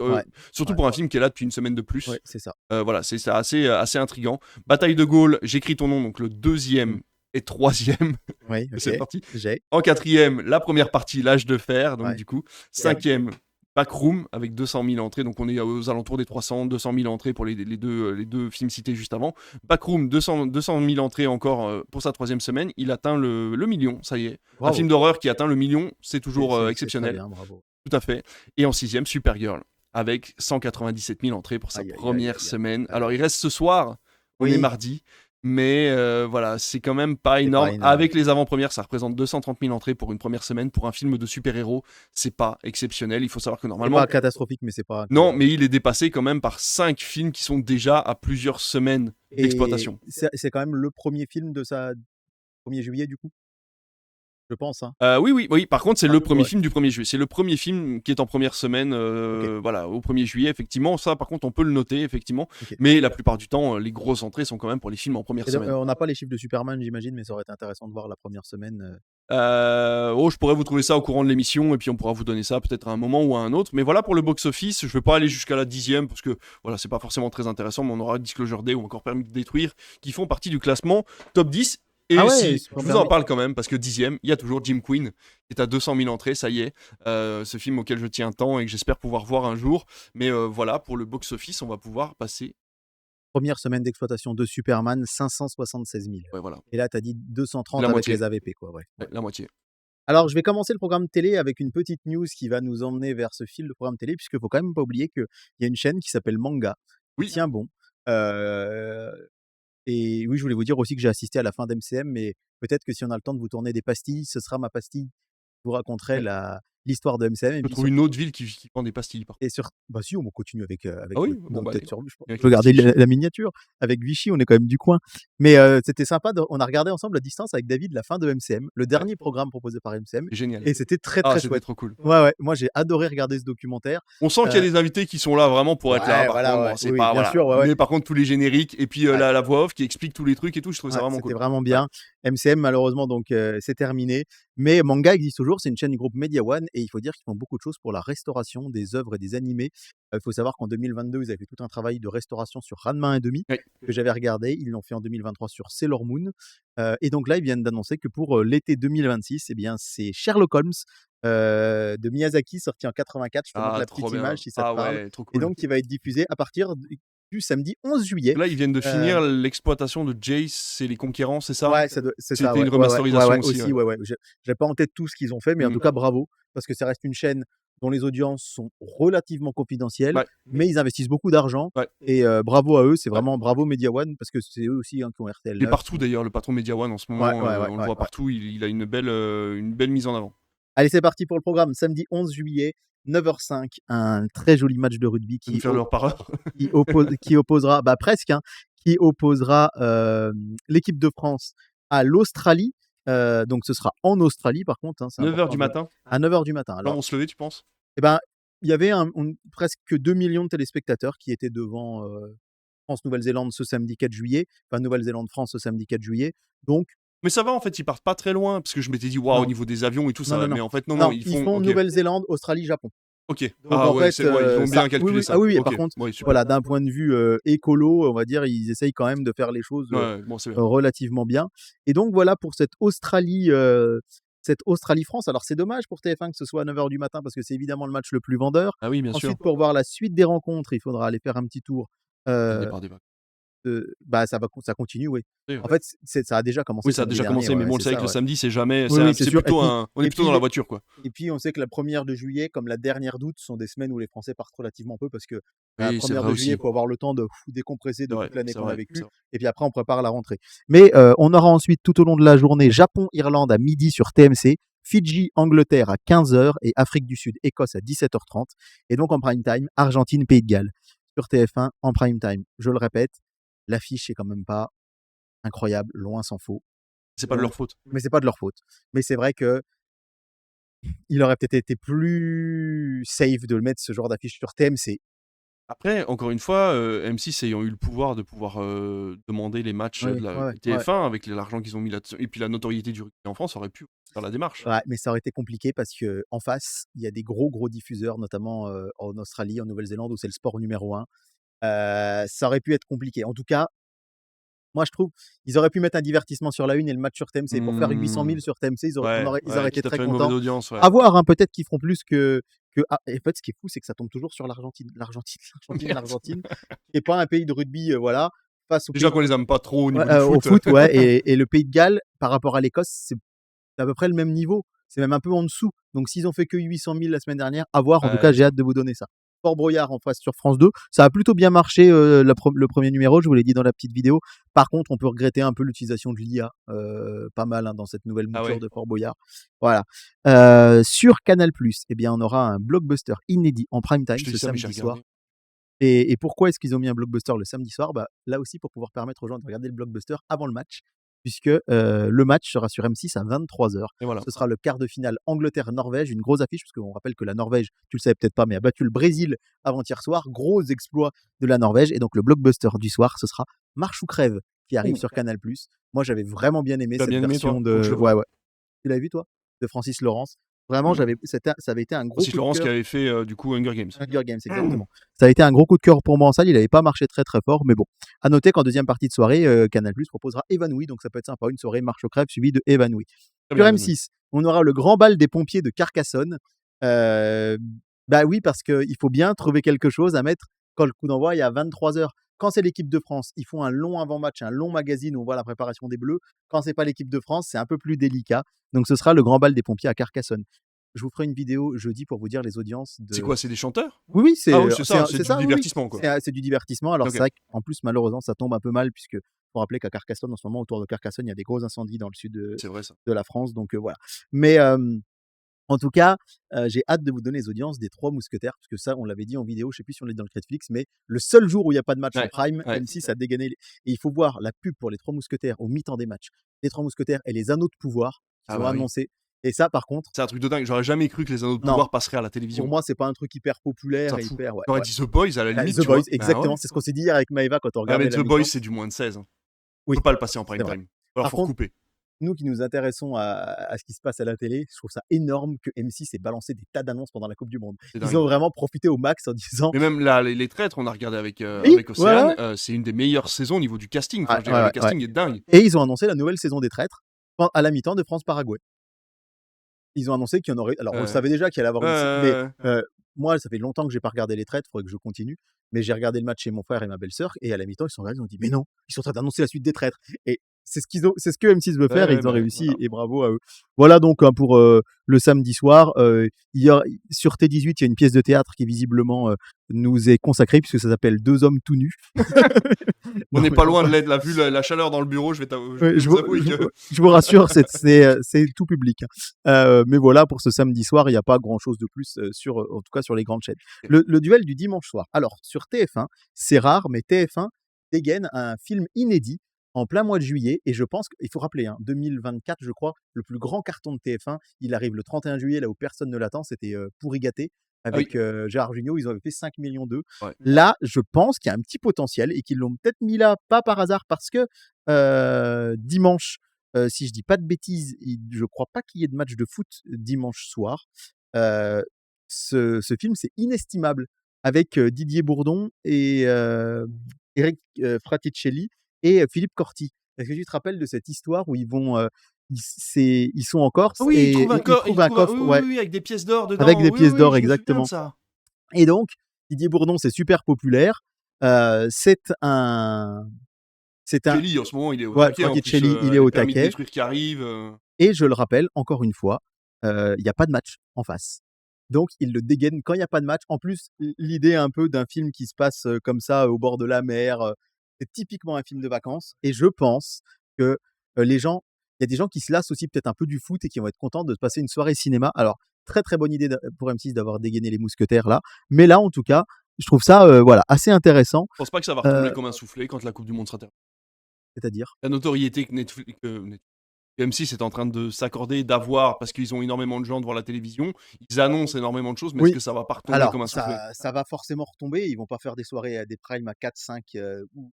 Ouais, Surtout ouais, pour un film qui est là depuis une semaine de plus. ouais, c'est ça. Voilà, c'est ça, assez intriguant. Bataille de Gaulle, j'écris ton nom, donc le deuxième et troisième Oui, de cette ok. partie. J'ai. En quatrième, la première partie, L'Âge de Fer, donc Ouais. du coup. Cinquième, Backroom, avec 200 000 entrées, donc on est aux alentours des 200 000 entrées pour les deux films cités juste avant. Backroom, 200 000 entrées encore pour sa troisième semaine. Il atteint le million, ça y est. Bravo. Un film d'horreur qui atteint le million, c'est toujours C'est exceptionnel. très bien, bravo. Tout à fait. Et en sixième, Supergirl, avec 197 000 entrées pour sa Aïe, aïe, première aïe, aïe, semaine. aïe. Alors il reste ce soir, on Oui. est mardi, mais voilà, c'est quand même pas énorme. énorme. Avec les avant-premières, ça représente 230 000 entrées pour une première semaine. Pour un film de super-héros, c'est pas exceptionnel. Il faut savoir que C'est normalement... pas catastrophique, mais c'est pas. Non, mais il est dépassé quand même par 5 films qui sont déjà à plusieurs semaines Et d'exploitation. c'est quand même le premier film de sa 1er juillet du coup. Je pense. Hein. Oui. Par contre, c'est Ah, le premier ouais. film du 1er juillet. C'est le premier film qui est en première semaine, voilà, au 1er juillet, effectivement. Ça, par contre, on peut le noter, effectivement. Ok. Mais la plupart du temps, les grosses entrées sont quand même pour les films en première Et donc, semaine. on n'a pas les chiffres de Superman, j'imagine, mais ça aurait été intéressant de voir la première semaine. Je pourrais vous trouver ça au courant de l'émission, et puis on pourra vous donner ça peut-être à un moment ou à un autre. Mais voilà pour le box-office. Je ne vais pas aller jusqu'à la 10e, parce que voilà, c'est pas forcément très intéressant, mais on aura Disclosure Day ou encore Permis de détruire, qui font partie du classement top 10. Et Ah ouais, si, c'est pas je vous permis. en parle quand même, parce que 10e, il y a toujours Jim Quinn, qui est à 200 000 entrées, ça y est. Ce film auquel je tiens tant et que j'espère pouvoir voir un jour. Mais voilà, pour le box-office, on va pouvoir passer. Première semaine d'exploitation de Superman, 576 000. Ouais, voilà, Et là, tu as dit 230 la avec moitié. les AVP, quoi. Ouais. Ouais, la moitié. Alors, je vais commencer le programme télé avec une petite news qui va nous emmener vers ce fil de programme télé, puisqu'il faut quand même pas oublier qu'il y a une chaîne qui s'appelle Manga, qui Oui. tient bon. Et oui, je voulais vous dire aussi que j'ai assisté à la fin d'MCM, mais peut-être que si on a le temps de vous tourner des pastilles, ce sera ma pastille. Je vous raconterai Ouais. l'histoire de MCM. Je Et peux puis trouver une autre ville qui vend des pastilles, par contre. et sur bah si, on continue avec Ah oui, bon, bah, peut-être allez. sur je Avec peux les regarder pastilles. la miniature. Avec Vichy, on est quand même du coin. Mais c'était sympa, on a regardé ensemble à distance avec David la fin de MCM, le dernier programme proposé par MCM, C'est génial. et c'était très, Ah, très c'était chouette. trop cool. Ouais, moi j'ai adoré regarder ce documentaire. On sent qu'il y a des invités qui sont là vraiment pour être là. Ouais, Par voilà, contre, ouais. bon, c'est Oui, pas bien voilà. sûr, ouais. Mais par contre, tous les génériques et puis Ouais. la voix off qui explique tous les trucs et tout, je trouve ça Ouais, vraiment c'était cool. vraiment bien. MCM, malheureusement, donc c'est terminé. Mais Manga existe toujours, c'est une chaîne du groupe Media One, et il faut dire qu'ils font beaucoup de choses pour la restauration des œuvres et des animés. Il faut savoir qu'en 2022, ils avaient fait tout un travail de restauration sur Ranma 1,5 Oui. que j'avais regardé. Ils l'ont fait en 2023 sur Sailor Moon. Et donc là, ils viennent d'annoncer que pour l'été 2026, eh bien, c'est Sherlock Holmes de Miyazaki, sorti en 84. Je te montre Ah, la trop petite bien. image si ça Ah te parle. ouais, trop Et cool. donc, qui va être diffusé à partir du samedi 11 juillet. Là, ils viennent de finir l'exploitation de Jace et les Conquérants, c'est ça? Ouais, c'est ça. C'était Ouais, une remasterisation ouais, aussi. ouais. J'ai pas en tête tout ce qu'ils ont fait, mais en tout cas, bravo, parce que ça reste une chaîne dont les audiences sont relativement confidentielles, Ouais. mais ils investissent beaucoup d'argent. Ouais. Et bravo à eux, c'est vraiment bravo Media One, parce que c'est eux aussi hein, qui ont RTL. Il est partout d'ailleurs, le patron Media One en ce moment. On le voit partout, il a une belle mise en avant. Allez, c'est parti pour le programme. Samedi 11 juillet, 9h05, un très joli match de rugby Nous faire leur part. qui opposera, bah presque, hein, qui opposera l'équipe de France à l'Australie. Donc ce sera en Australie par contre. Hein, 9h du matin. À 9h du matin. Là, Alors, on se levait, tu penses? eh ben, il y avait presque 2 millions de téléspectateurs qui étaient devant France-Nouvelle-Zélande ce samedi 4 juillet. Enfin, Nouvelle-Zélande-France ce samedi 4 juillet. Donc, Mais ça va, en fait, ils partent pas très loin, parce que je m'étais dit, waouh, au niveau des avions et tout, ça va. Mais en fait, non, ils font ok. Nouvelle-Zélande, Australie, Japon. Ok. Donc, Ah en ouais, fait, ils ont bien calculé ça. Oui, Ok. par contre, Ouais, super. voilà, d'un point de vue écolo, on va dire, ils essayent quand même de faire les choses Ouais, bon, c'est bien. relativement bien. Et donc, voilà pour cette Australie-France. Alors, c'est dommage pour TF1 que ce soit à 9h du matin, parce que c'est évidemment le match le plus vendeur. Ah oui, bien sûr. Ensuite, pour voir la suite des rencontres, il faudra aller faire un petit tour Le départ des vacances. ça continue, oui. Oui, En fait, ça a déjà commencé oui, ça a samedi déjà dernier, commencé, mais ouais, bon, c'est c'est vrai ça, que le ouais. samedi, c'est jamais, Oui, oui, c'est c'est sûr. plutôt on est Et plutôt puis dans la voiture, quoi. et puis on sait que la 1re de juillet, comme la dernière d'août, sont des semaines où les Français partent relativement peu parce que la Oui, c'est 1re vrai de juillet, aussi. il faut avoir le temps de décompresser C'est de vrai, toute l'année c'est qu'on a vrai, c'est vécue vrai. et puis après on prépare la rentrée. Mais on aura ensuite tout au long de la journée Japon-Irlande à midi sur TMC, Fidji-Angleterre à 15h et Afrique du Sud-Écosse à 17h30 et donc en prime time, Argentine-Pays de Galles sur TF1 en prime time. Je le répète, l'affiche est quand même pas incroyable, loin s'en faut. C'est pas de Donc leur faute. mais c'est pas de leur faute. Mais c'est vrai que il aurait peut-être été plus safe de le mettre ce genre d'affiche sur TMC. Après, encore une fois, M6 ayant eu le pouvoir de pouvoir, demander les matchs, Oui, de la ouais, ouais, ouais. TF1 avec l'argent qu'ils ont mis là-dessus et puis la notoriété du rugby en France, aurait pu faire la démarche. Ouais, mais ça aurait été compliqué parce qu'en face, il y a des gros diffuseurs, notamment, en Australie, en Nouvelle-Zélande où c'est le sport numéro 1. Ça aurait pu être compliqué. En tout cas, moi je trouve, ils auraient pu mettre un divertissement sur la une et le match sur TMC. Pour faire 800 Mmh. 000 sur TMC, Ouais, ils auraient été quitte à très faire une mauvaise contents. audience, ouais. À voir, hein, peut-être qu'ils feront plus et en fait, ce qui est fou, c'est que ça tombe toujours sur l'Argentine. Merde. L'Argentine, qui est pas un pays de rugby, voilà, face au Déjà pays qu'on les aime pas trop au ouais, niveau du au foot. foot, ouais, et le Pays de Galles, par rapport à l'Écosse, c'est à peu près le même niveau. C'est même un peu en dessous. Donc s'ils ont fait que 800 000 la semaine dernière, à voir. En tout Ouais, cas, c'est j'ai ça. hâte de vous donner ça. Fort Boyard en face sur France 2. Ça a plutôt bien marché le premier numéro, je vous l'ai dit dans la petite vidéo. Par contre, on peut regretter un peu l'utilisation de l'IA, pas mal hein, dans cette nouvelle Ah mouture ouais? de Fort Boyard. Voilà. Sur Canal+, eh bien, on aura un blockbuster inédit en prime Je time te ce dis ça, mais j'ai samedi soir. regardé. Et pourquoi est-ce qu'ils ont mis un blockbuster le samedi soir? Bah, là aussi pour pouvoir permettre aux gens de regarder le blockbuster avant le match, puisque le match sera sur M6 à 23h. Et voilà. Ce sera le quart de finale Angleterre-Norvège, une grosse affiche, parce qu'on rappelle que la Norvège, tu le savais peut-être pas, mais a battu le Brésil avant-hier soir. Gros exploit de la Norvège. Et donc le blockbuster du soir, ce sera Marche ou crève qui arrive Ouh! sur Canal+. Moi, j'avais vraiment bien aimé Tu as cette bien aimé toi? version Faut que je de. le voie. Ouais, ouais. Tu l'avais vu toi? De Francis Lawrence. Vraiment, ça avait été un gros Francis coup de Laurence qui cœur. avait fait, du coup, Hunger Games. Hunger Games, exactement. Ça a été un gros coup de cœur pour moi en salle. Il n'avait pas marché très très fort, mais bon. À noter qu'en deuxième partie de soirée, Canal+ proposera Évanoui, donc ça peut être sympa. Une soirée marche aux crèves suivie de Évanoui. Très Sur bien, Manu. M6, on aura le grand bal des pompiers de Carcassonne. Euh, Bah oui, parce qu'il faut bien trouver quelque chose à mettre quand le coup d'envoi est à 23h. Quand c'est l'équipe de France, ils font un long avant-match, un long magazine où on voit la préparation des Bleus. Quand c'est pas l'équipe de France, c'est un peu plus délicat. Donc ce sera le grand bal des pompiers à Carcassonne. Je vous ferai une vidéo jeudi pour vous dire les audiences C'est de. quoi? C'est des chanteurs? Oui, oui, Ah oui, c'est ça, c'est c'est du ça, oui, oui. divertissement, quoi. C'est du divertissement. Alors, c'est OK. vrai qu'en plus, malheureusement, ça tombe un peu mal, puisque faut rappeler qu'à Carcassonne, en ce moment, autour de Carcassonne, il y a des gros incendies dans le sud C'est vrai ça. de la France. Donc, voilà. Mais en tout cas, j'ai hâte de vous donner les audiences des Trois Mousquetaires, parce que ça, on l'avait dit en vidéo, je sais plus si on est dans le Netflix, mais le seul jour où il n'y a pas de match en Ouais, prime, ouais. M6 a dégainé. Et il faut voir la pub pour les Trois Mousquetaires au mi-temps des matchs. Les Trois Mousquetaires et les Anneaux de pouvoir qu'ils Ah ont bah oui. annoncé. Et ça, par contre, C'est un truc de dingue. J'aurais jamais cru que les Anneaux de non, pouvoir passeraient à la pour télévision. moi, c'est pas un truc hyper populaire Ça et fout. hyper. Ouais, J'aurais ouais. dit The Boys à la limite, The tu Boys, vois? Bah exactement. ouais. C'est ce qu'on s'est dit hier avec Maëva quand on Ah mais regardait la The Boys, mi-temps. c'est du moins de 16, hein. On Oui, peut pas le passer en prime c'est vrai. time. Alors Par faut contre, recouper. nous qui nous intéressons à ce qui se passe à la télé, je trouve ça énorme que M6 ait balancé des tas d'annonces pendant la Coupe du Monde. C'est Ils ont dingue. vraiment profité au max en disant Mais même là, les Traîtres, on a regardé avec, oui, avec ouais, ouais, Océane, ouais, c'est une des meilleures saisons au niveau du casting. Enfin, ouais, je dirais, ouais, le ouais. casting est dingue. Et ils ont annoncé la nouvelle saison des Traîtres à la mi-temps de France-Paraguay. Ils ont annoncé qu'il y en aurait. Alors, on le Ouais. savait déjà qu'il allait avoir Ouais, une. Mais ouais, ouais. moi, ça fait longtemps que j'ai pas regardé les Traîtres, il faudrait que je continue. Mais j'ai regardé le match chez mon frère et ma belle-sœur, et à la mi-temps, ils sont regardés, ils ont dit mais non, ils sont en train d'annoncer la suite des Traîtres. Et c'est ce que M6 veut faire, et Ouais, ils ont bah, réussi, voilà. et bravo à eux. Voilà donc hein, pour le samedi soir. Sur T18, il y a une pièce de théâtre qui visiblement nous est consacrée, puisque ça s'appelle Deux hommes tout nus. On Non, n'est mais pas bon, loin de l'aide, la vue, la chaleur dans le bureau, je ouais, vais vous avouer que je vous rassure, c'est tout public, hein. Mais voilà, pour ce samedi soir, il n'y a pas grand-chose de plus en tout cas sur les grandes chaînes. Le duel du dimanche soir. Alors, sur TF1, c'est rare, mais TF1 dégaine un film inédit en plein mois de juillet. Et je pense qu'il faut rappeler, hein, 2024, je crois, le plus grand carton de TF1, il arrive le 31 juillet, là où personne ne l'attend. C'était Pourri gâté ah oui, avec Gérard Jugnot. Ils avaient fait 5 millions d'eux. ouais. Là, je pense qu'il y a un petit potentiel et qu'ils l'ont peut-être mis là, pas par hasard, parce que dimanche, si je dis pas de bêtises, je crois pas qu'il y ait de match de foot dimanche soir. Euh, ce film, c'est inestimable, avec Didier Bourdon et Eric Fraticelli et Philippe Corti. Est-ce que tu te rappelles de cette histoire où ils sont en Ah Corse oui, et ils il trouvent un trouve un coffre, oui, ouais, oui, oui, avec des pièces d'or avec dedans. des Oui, pièces oui, d'or, je me souviens de exactement. ça. Et donc, Didier Bourdon, c'est super populaire. C'est un C'est un Kelly, en ce moment, il est au ouais, taquet. En plus, Franchicelli, il est les au permis de taquet détruire qui arrivent. et je le rappelle encore une fois, il y a pas de match en face. Donc il le dégaine quand il y a pas de match. En plus, l'idée un peu d'un film qui se passe, comme ça, au bord de la mer, c'est typiquement un film de vacances et je pense que, les gens il y a des gens qui se lassent aussi peut-être un peu du foot et qui vont être contents de se passer une soirée cinéma. Alors, très, très bonne idée pour M6 d'avoir dégainé les mousquetaires là, mais là, en tout cas, je trouve ça, voilà, assez intéressant, Je pense pas que ça va retomber heu, comme un soufflé quand la Coupe du Monde sera terminée. c'est-à-dire? La notoriété que M6 est en train de s'accorder, d'avoir, parce qu'ils ont énormément de gens devant la télévision, ils annoncent énormément de choses, mais est-ce Oui. que ça va pas retomber Alors comme un soufflé? ça va forcément retomber, ils vont pas faire des soirées à des primes à 4-5, ou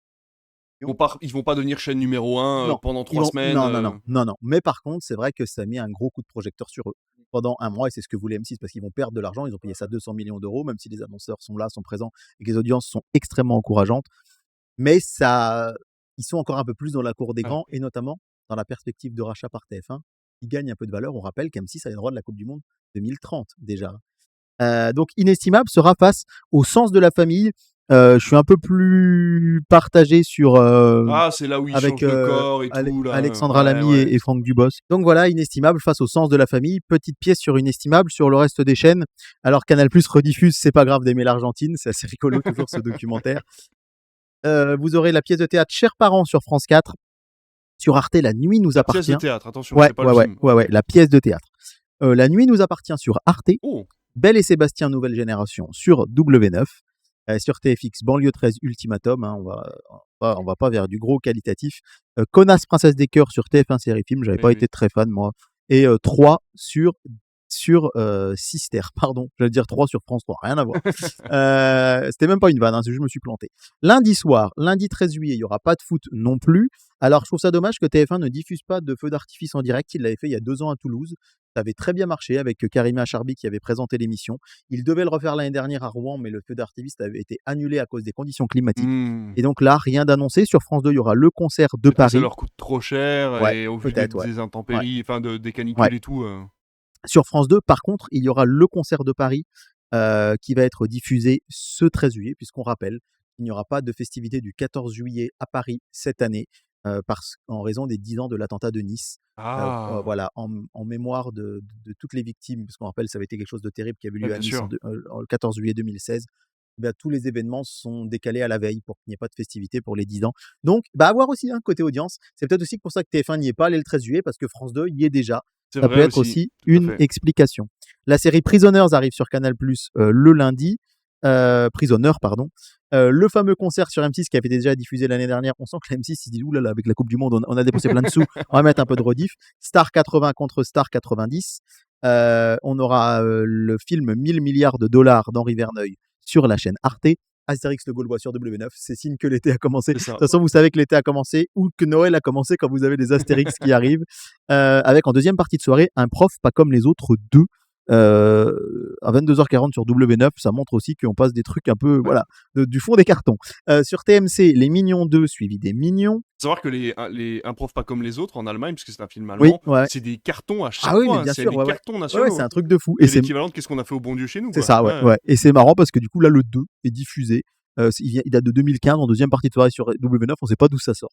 Ils vont pas devenir chaîne numéro 1 non, pendant ils 3 vont semaines. non, non, non, non, non, mais par contre, c'est vrai que ça a mis un gros coup de projecteur sur eux pendant un mois et c'est ce que voulait M6 parce qu'ils vont perdre de l'argent. Ils ont payé ça 200 millions d'euros, même si les annonceurs sont là, sont présents et que les audiences sont extrêmement encourageantes. Mais ça ils sont encore un peu plus dans la cour des Ouais. grands et notamment dans la perspective de rachat par TF1 qui gagne un peu de valeur. On rappelle qu'M6 a les droits de la Coupe du monde 2030 déjà. Donc Inestimable sera face au Sens de la famille. Je suis un peu plus partagé sur, Ah, c'est là où ils avec, changent de corps et tout là, Alexandra ouais, Lamy ouais. et Franck Dubosc. Donc voilà, Inestimable face au Sens de la famille. Petite pièce sur Inestimable sur le reste des chaînes. Alors Canal+ rediffuse C'est pas grave d'aimer l'Argentine, c'est assez rigolo toujours ce documentaire. Vous aurez la pièce de théâtre Chers parents sur France 4. Sur Arte, La nuit nous La pièce de appartient. théâtre, attention, Ouais, c'est pas ouais, le ouais, film. ouais, ouais, la pièce de théâtre. La nuit nous appartient sur Arte. Oh! Belle et Sébastien Nouvelle Génération sur W9. Sur TFX, Banlieue 13 Ultimatum, hein, on va pas vers du gros qualitatif. Connasse Princesse des Cœurs sur TF1 Série Film, j'avais Oui, pas oui. été très fan moi. Et 3 sur Sister, pardon, j'allais dire 3 sur France 3, rien à voir. C'était même pas une vanne, hein, c'est juste je me suis planté. Lundi soir, lundi 13 juillet, il y aura pas de foot non plus. Alors je trouve ça dommage que TF1 ne diffuse pas de feux d'artifice en direct, il l'avait fait il y a 2 ans à Toulouse. Ça avait très bien marché avec Karima Charbi qui avait présenté l'émission. Il devait le refaire l'année dernière à Rouen, mais le feu d'artifice avait été annulé à cause des conditions climatiques. Mmh. Et donc là, rien d'annoncé. Sur France 2, il y aura le concert de Peut-être que ça Paris. leur coûte trop cher Ouais, et au vu peut-être, ouais. des Ouais. intempéries, enfin des Ouais. canicules et tout. Sur France 2, par contre, il y aura le concert de Paris qui va être diffusé ce 13 juillet, puisqu'on rappelle qu'il n'y aura pas de festivité du 14 juillet à Paris cette année, en raison des 10 ans de l'attentat de Nice. Ah! Voilà, en mémoire de toutes les victimes, parce qu'on rappelle, ça avait été quelque chose de terrible qui avait Ouais, lieu à bien Nice sûr. le 14 juillet 2016. Bah, tous les événements sont décalés à la veille pour qu'il n'y ait pas de festivité pour les 10 ans. Donc, bah, à voir aussi, hein, côté audience. C'est peut-être aussi pour ça que TF1 n'y est pas allé le 13 juillet, parce que France 2 y est déjà. C'est Ça peut vrai être aussi, aussi tout à une fait. explication. La série Prisoners arrive sur Canal+, le lundi. Prisoner, pardon. Le fameux concert sur M6 qui avait déjà diffusé l'année dernière. On sent que la M6, il dit, oulala, avec la Coupe du Monde, on a dépensé plein de sous. On va mettre un peu de rediff. Star 80 contre Star 90. On aura le film 1000 milliards de dollars d'Henri Verneuil sur la chaîne Arte. Astérix le Gaulois sur W9, c'est signe que l'été a commencé. De C'est ça. toute façon, vous savez que l'été a commencé ou que Noël a commencé quand vous avez les Astérix qui arrivent. Avec en deuxième partie de soirée, un prof pas comme les autres 2. À 22h40 sur W9, ça montre aussi qu'on passe des trucs un peu, Ouais. voilà, du fond des cartons. Sur TMC, Les Mignons 2, suivi des Mignons. Faut savoir que un prof pas comme les autres en Allemagne, puisque c'est un film Oui, allemand, ouais. c'est des cartons à chaque Ah oui, mais fois, hein, bien c'est sûr, des ouais, ouais. cartons Ouais, nationaux. c'est un Hein. truc de fou. Et C'est l'équivalent de qu'est-ce qu'on a fait au bon Dieu chez nous. c'est Quoi. ça, ouais, ouais. Et c'est marrant parce que du coup, là, le 2 est diffusé. Il date de 2015, en deuxième partie de soirée sur W9, on sait pas d'où ça sort.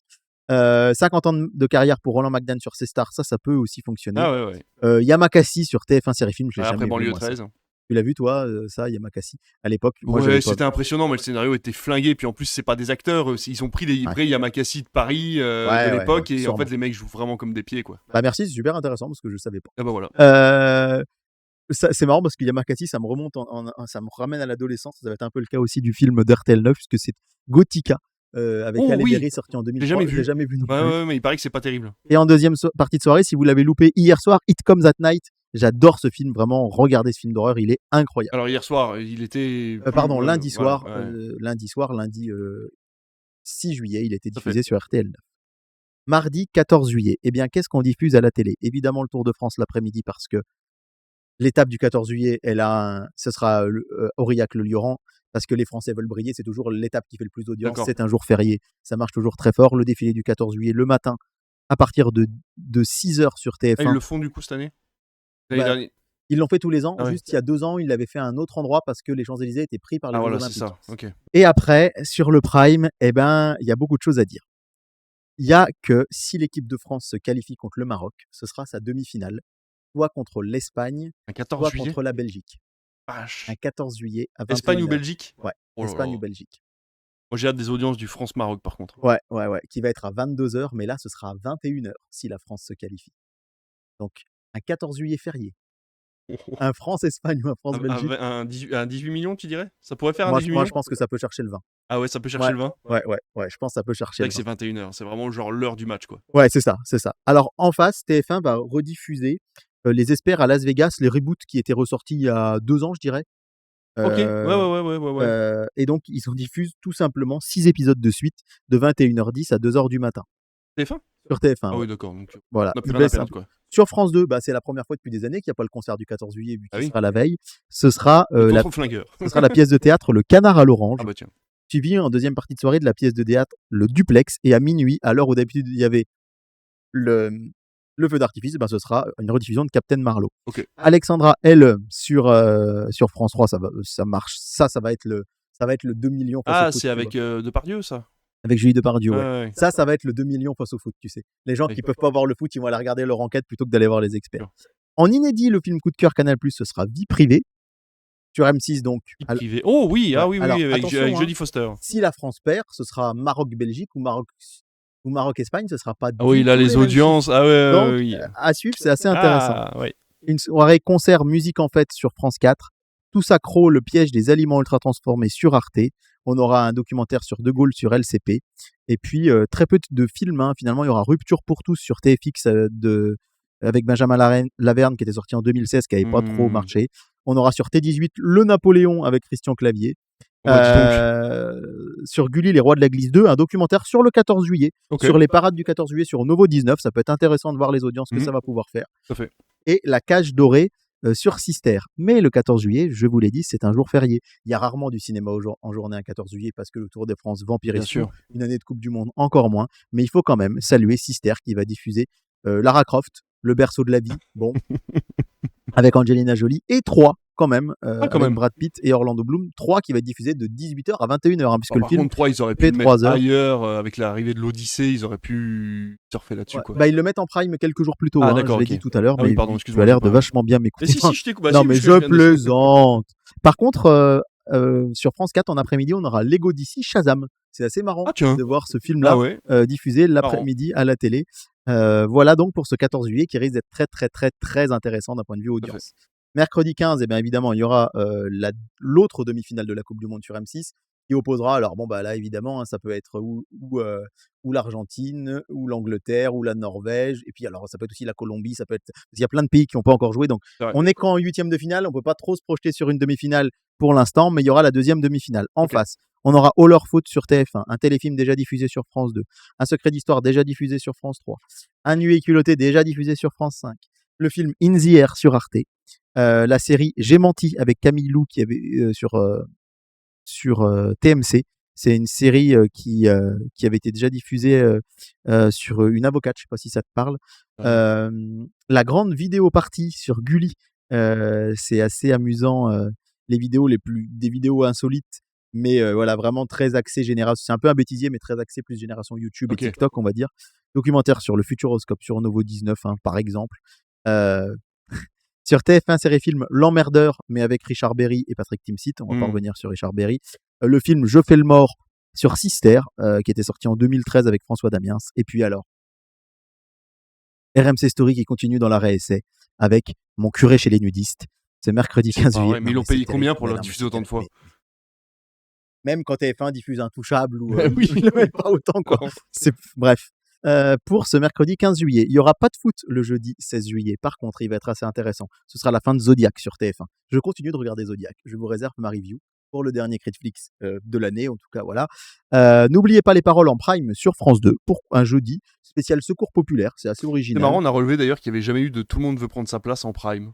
50 ans de carrière pour Roland McDan sur C Stars, ça peut aussi fonctionner. Ah ouais, ouais. Yamakasi sur TF1 Série Film, je l'ai Après jamais vu. banlieue Moi, ça. 13. Tu l'as vu, toi, ça, Yamakasi, à l'époque? Moi, Ouais, j'avais pas c'était vu. impressionnant, mais le scénario était flingué. Puis en plus, c'est pas des acteurs. Ils ont pris les vrais Yamakasi de Paris de Ouais, ouais, l'époque ouais, et en sûrement. fait, les mecs jouent vraiment comme des pieds, quoi. Bah merci, c'est super intéressant parce que je savais pas. Ah bah voilà. C'est marrant parce que Yamakasi, ça me remonte, ça me ramène à l'adolescence. Ça va être un peu le cas aussi du film d'RTL 9, puisque c'est Gothica avec Oh Halle oui, Berry sorti en je l'ai 2003. jamais Je l'ai vu. jamais vu non Ouais, plus. ouais, mais il paraît que c'est pas terrible. Et en deuxième partie de soirée, si vous l'avez loupé hier soir, It Comes at Night. J'adore ce film, vraiment. Regardez ce film d'horreur, il est incroyable. Alors hier soir, il était. Pardon, plus, lundi voilà, soir, ouais, lundi 6 juillet, il était tout à fait. diffusé sur RTL 9. Mardi 14 juillet, eh bien, qu'est-ce qu'on diffuse à la télé? Évidemment, le Tour de France l'après-midi parce que l'étape du 14 juillet, ce sera Aurillac-le-Lioran parce que les Français veulent briller. C'est toujours l'étape qui fait le plus d'audience. D'accord. C'est un jour férié. Ça marche toujours très fort. Le défilé du 14 juillet le matin à partir de 6h sur Ah, ils TF1. le font du coup cette année? L'année Bah, dernière. ils l'ont fait tous les ans. Ah ouais. Juste il y a 2 ans, ils l'avaient fait à un autre endroit parce que les Champs-Élysées étaient pris par les Ah Jeux voilà, c'est Olympiques. ça. Ok. Et après, sur le Prime, eh ben, il y a beaucoup de choses à dire. Il y a que si l'équipe de France se qualifie contre le Maroc, ce sera sa demi-finale, soit contre l'Espagne, Un 14 soit juillet. contre la Belgique. Vache. Un 14 juillet à 21h. Espagne ou Belgique? Ouais, Oh là Espagne là. ou Belgique. Moi, j'ai hâte des audiences du France-Maroc, par contre. Ouais, qui va être à 22h, mais là, ce sera à 21h si la France se qualifie. Donc, un 14 juillet férié. Un France-Espagne ou un France-Belgique. Un 18 millions, tu dirais? Ça pourrait faire un Moi, 18 moi, millions? je pense que ça peut chercher le 20. Ah ouais, ça peut chercher Ouais, le 20? ouais, je pense que ça peut C'est chercher vrai le que c'est 20. 21h, c'est vraiment genre l'heure du match, quoi. Ouais, c'est ça. Alors, en face, TF1 va rediffuser Les Experts à Las Vegas, les reboots qui étaient ressortis il y a 2 ans, je dirais. OK, Euh, ouais. et donc, ils en diffusent tout simplement 6 épisodes de suite, de 21h10 à 2h du matin, TF1? sur TF1. Ah Ouais. oui, d'accord, donc Voilà, on a plus ils rien à baissent un perdre, peu. quoi. Sur France 2, c'est la première fois depuis des années qu'il n'y a pas le concert du 14 juillet, vu Ah qu'il oui? sera la veille. Ce sera, Le la, contre-flingueur. ce sera la pièce de théâtre Le Canard à l'Orange, Ah bah tiens. suivi en deuxième partie de soirée de la pièce de théâtre Le Duplex. Et à minuit, à l'heure où d'habitude il y avait le, le feu d'artifice, ce sera une rediffusion de Captain Marlowe. OK. Alexandra, elle, sur France 3, ça marche. Ça va être le 2 millions face au Ah, foot. c'est tu avec vois. Depardieu, ça? Avec Julie Depardieu, ouais. Ouais. Ça va être le 2 millions face au foot, tu sais. Les gens Oui. qui peuvent pas voir le foot, ils vont aller regarder leur enquête plutôt que d'aller voir les experts. Sûr. En inédit, le film coup de cœur Canal+, ce sera Vie privée, sur M6 donc. Vie privée. Oh oui, ah Ouais, oui, alors, avec attention, Jodie Foster. Si la France perd, ce sera Maroc-Belgique ou Maroc-Espagne, ce sera pas Ah oui, du là, tout les les mêmes audiences. chiffres. Ah ouais, Donc, oui. à suivre, c'est assez intéressant. Ah, ouais. Une soirée concert musique en fête sur France 4. Tout s'accro, le piège des aliments ultra transformés sur Arte. On aura un documentaire sur De Gaulle sur LCP. Et puis, très peu de films. Hein. Finalement, il y aura Rupture pour tous sur TFX avec Benjamin Laverne qui était sorti en 2016, qui n'avait pas trop marché. On aura sur T18 Le Napoléon avec Christian Clavier. Oh bah, dis donc. Sur Gulli, Les Rois de la Glisse 2, un documentaire sur le 14 juillet, Ok. sur les parades du 14 juillet sur Novo 19. Ça peut être intéressant de voir les audiences que Mhm. ça va pouvoir faire. Tout à fait. Et La Cage dorée sur Sister. Mais le 14 juillet, je vous l'ai dit, c'est un jour férié. Il y a rarement du cinéma en journée un 14 juillet parce que le Tour de France vampirise Bien sûr. une année de Coupe du Monde encore moins. Mais il faut quand même saluer Sister qui va diffuser Lara Croft, le berceau de la vie, bon, avec Angelina Jolie, et 3 quand même, quand avec même. Brad Pitt et Orlando Bloom. 3 qui va être diffusé de 18h à 21h, puisque Bon, le par film contre, 3, ils auraient pu fait le mettre 3 heures. ailleurs avec l'arrivée de l'Odyssée. Ils auraient pu surfer là-dessus, Ouais, quoi. ils le mettent en prime quelques jours plus tôt. Ah, Je d'accord, l'ai ok. dit tout à l'heure, Ah oui, mais pardon, tu excuse-moi, as l'air j'ai de pas- vachement bien Mais m'écouter. si, je t'écoute. Bah, non, si, mais parce que je viens de- plaisante. Par contre, sur France 4, en après-midi, on aura Lego DC Shazam. C'est assez marrant Ah, tiens. de voir ce film-là Ah ouais. diffusé l'après-midi à la télé. Voilà donc pour ce 14 juillet qui risque d'être très, très, très, très intéressant d'un point de vue fait. audience. Mercredi 15, bien évidemment, il y aura l'autre demi-finale de la Coupe du Monde sur M6 qui opposera. Alors, là, évidemment, ça peut être ou l'Argentine, ou l'Angleterre, ou la Norvège. Et puis, alors, ça peut être aussi la Colombie. Ça peut être. Il y a plein de pays qui n'ont pas encore joué. Donc, C'est vrai. on est qu'en huitième de finale. On ne peut pas trop se projeter sur une demi-finale pour l'instant, mais il y aura la deuxième demi-finale. En face, on aura All Our Faute sur TF1, un téléfilm déjà diffusé sur France 2, un secret d'histoire déjà diffusé sur France 3, un nuit et culotté déjà diffusé sur France 5, le film In the Air sur Arte, la série J'ai menti avec Camille Lou qui avait sur TMC. C'est une série qui avait été déjà diffusée sur une avocate, je ne sais pas si ça te parle. La grande vidéo partie sur Gulli, c'est assez amusant. Les vidéos des vidéos insolites, mais voilà, vraiment très axé génération. C'est un peu un bêtisier, mais très axé plus génération YouTube et TikTok, on va dire. Documentaire sur le Futuroscope sur Novo 19, par exemple. Sur TF1 série film L'Emmerdeur, mais avec Richard Berry et Patrick Timsit. On va pas revenir sur Richard Berry. Le film Je fais le mort sur Sister, qui était sorti en 2013 avec François Damiens. Et puis alors, RMC Story qui continue dans la réessai avec Mon curé chez les nudistes. C'est mercredi 15 juillet. Mais ils l'ont payé combien pour le diffuser autant de fois? Même quand TF1 diffuse Intouchable, ou oui, ils le mettent pas autant, quoi. Bref. Pour ce mercredi 15 juillet. Il n'y aura pas de foot le jeudi 16 juillet. Par contre, il va être assez intéressant. Ce sera la fin de Zodiac sur TF1. Je continue de regarder Zodiac. Je vous réserve ma review pour le dernier Netflix de l'année. En tout cas, voilà. N'oubliez pas les paroles en prime sur France 2 pour un jeudi spécial secours populaire. C'est assez original. C'est marrant, on a relevé d'ailleurs qu'il n'y avait jamais eu de Tout le monde veut prendre sa place en prime.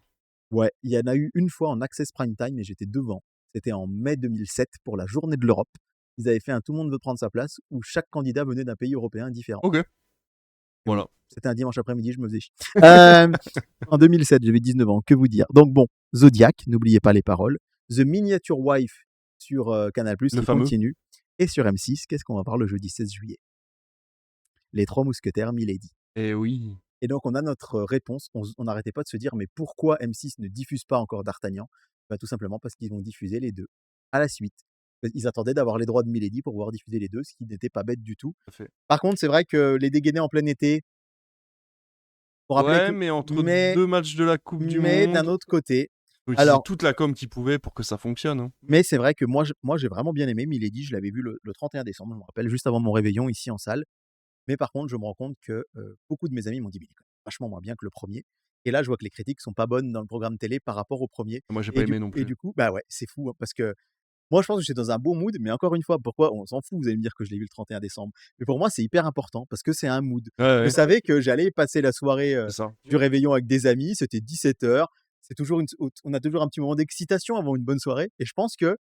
Ouais, il y en a eu une fois en Access Prime Time et j'étais devant. C'était en mai 2007 pour la journée de l'Europe. Ils avaient fait un Tout le monde veut prendre sa place où chaque candidat venait d'un pays européen différent. Ok. Voilà. C'était un dimanche après-midi, je me faisais chier. En 2007, j'avais 19 ans, que vous dire. Donc bon, Zodiac, n'oubliez pas les paroles. The Miniature Wife sur Canal+, qui continue. Et sur M6, qu'est-ce qu'on va voir le jeudi 16 juillet? les 3 mousquetaires Milady. Et oui. Et donc on a notre réponse, on n'arrêtait pas de se dire: «Mais pourquoi M6 ne diffuse pas encore d'Artagnan?» Bah, tout simplement parce qu'ils vont diffuser les 2 à la suite. Ils attendaient d'avoir les droits de Milady pour pouvoir diffuser les 2, ce qui n'était pas bête du tout. Tout à fait. Par contre, c'est vrai que les dégainer en plein été, faut rappeler Ouais, que mais entre 2 matchs de la coupe du mais d'un monde, autre côté, faut utiliser alors toute la com qu'ils pouvaient pour que ça fonctionne, hein. mais c'est vrai que moi j'ai vraiment bien aimé Milady, je l'avais vu le 31 décembre, je me rappelle, juste avant mon réveillon ici en salle. Mais par contre, je me rends compte que, beaucoup de mes amis m'ont dit: «Mais il est quand même vachement moins bien que le premier. Et là, je vois que les critiques sont pas bonnes dans le programme télé par rapport au premier. Moi, j'ai pas aimé non Et plus. du coup, bah, ouais, c'est fou, hein, parce que moi, je pense que j'étais dans un bon mood, mais encore une fois, pourquoi on s'en fout, vous allez me dire que je l'ai vu le 31 décembre. Mais pour moi, c'est hyper important parce que c'est un mood. Ouais, Je ouais, savais que j'allais passer la soirée, c'est ça. du réveillon avec des amis, c'était 17h, c'est toujours on a toujours un petit moment d'excitation avant une bonne soirée et je pense que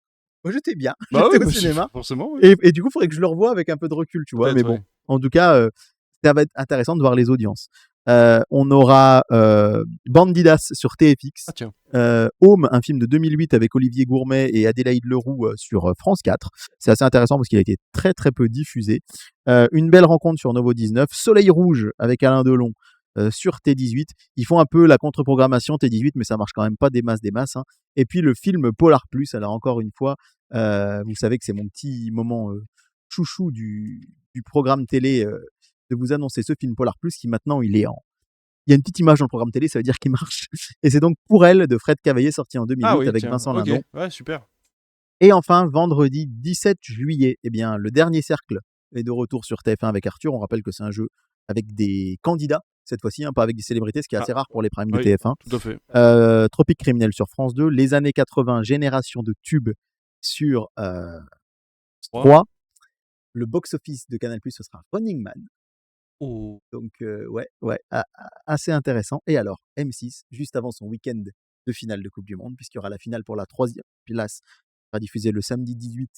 moi, j'étais bien, Bah oui, j'étais au bah, cinéma forcément, oui. et du coup, il faudrait que je le revoie avec un peu de recul, tu vois? Mais Peut-être, bon, ouais. en tout cas, ça va être intéressant de voir les audiences. On aura, Bandidas sur TFX, Ah tiens. Home, un film de 2008 avec Olivier Gourmet et Adélaïde Leroux, sur, France 4. C'est assez intéressant parce qu'il a été très, très peu diffusé. Une belle rencontre sur Novo 19, Soleil rouge avec Alain Delon, sur T18. Ils font un peu la contre-programmation T18, mais ça marche quand même pas des masses, hein. Et puis le film Polar Plus, alors encore une fois, vous savez que c'est mon petit moment, chouchou du programme télé, de vous annoncer ce film Polar Plus qui maintenant il y a une petite image dans le programme télé, ça veut dire qu'il marche. Et c'est donc Pour elle de Fred Cavaillé, sorti en Ah 2008 oui, avec tiens, Vincent OK. Lindon. Ouais, super. Et enfin, vendredi 17 juillet, eh bien, Le Dernier Cercle est de retour sur TF1 avec Arthur. On rappelle que c'est un jeu avec des candidats, cette fois-ci, hein, pas avec des célébrités, ce qui est Ah, assez rare pour les primes de oui, TF1. tout à fait. Tropique criminel sur France 2, Les années 80, Génération de tubes sur 3. Le box-office de Canal+, ce sera Running Man. Oh. Donc, ouais, assez intéressant. Et alors, M6, juste avant son week-end de finale de Coupe du Monde, puisqu'il y aura la finale pour la 3e place, sera diffusée le samedi 18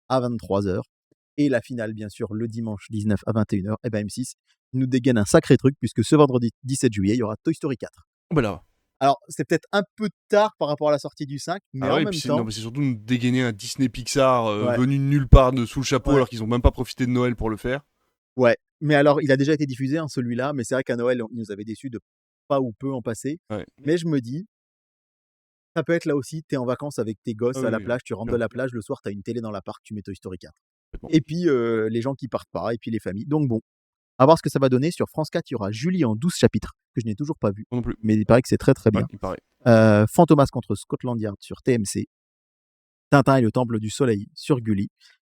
à 23h. Et la finale, bien sûr, le dimanche 19 à 21h. Et ben M6 nous dégaine un sacré truc, puisque ce vendredi 17 juillet, il y aura Toy Story 4. Oh bah là. Alors, c'est peut-être un peu tard par rapport à la sortie du 5, mais Ah en ouais, puis même c'est non, temps, mais c'est surtout nous dégainer un Disney Pixar, ouais, venu de nulle part, de sous le chapeau, ouais, alors qu'ils ont même pas profité de Noël pour le faire. ouais. Mais alors, il a déjà été diffusé, hein, celui-là, mais c'est vrai qu'à Noël, il nous avait déçus de pas ou peu en passer. Ouais. Mais je me dis, ça peut être là aussi, tu es en vacances avec tes Ah gosses à oui, la oui, plage, tu rentres de sûr, la plage, le soir, tu as une télé dans l'appart, tu mets Toy Story 4. complètement. Et puis, les gens qui partent pas, et puis les familles. Donc bon, à voir ce que ça va donner. Sur France 4, il y aura Julie en 12 chapitres, que je n'ai toujours pas vu, Moi non plus. mais il paraît que c'est très très Ouais, bien. il paraît. Fantomas contre Scotland Yard sur TMC, Tintin et le Temple du Soleil sur Gulli,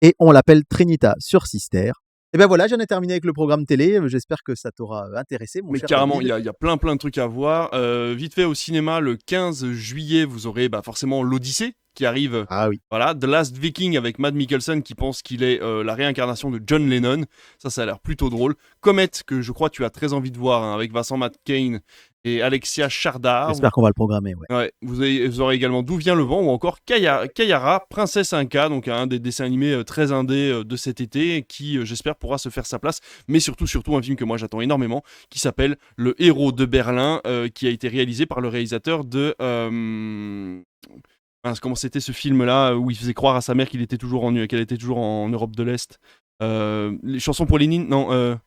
et On l'appelle Trinita sur Sister. Et ben voilà, j'en ai terminé avec le programme télé. J'espère que ça t'aura intéressé, mon Mais cher carrément, il David. y a plein de trucs à voir. Vite fait, au cinéma, le 15 juillet, vous aurez forcément l'Odyssée qui arrive. Ah oui. Voilà, The Last Viking avec Matt Mikkelsen qui pense qu'il est la réincarnation de John Lennon. Ça a l'air plutôt drôle. Comet, que je crois tu as très envie de voir, hein, avec Vincent McCain et Alexia Chardard. J'espère qu'on va le programmer, ouais. Ouais, vous aurez également D'où vient le vent ou encore Kayara, Princesse Inca, donc un des dessins animés très indés de cet été qui, j'espère, pourra se faire sa place. Mais surtout un film que moi j'attends énormément qui s'appelle Le Héros de Berlin, qui a été réalisé par le réalisateur de. Comment c'était ce film-là où il faisait croire à sa mère qu'elle était toujours en Europe de l'Est. Les chansons pour Lénine, non.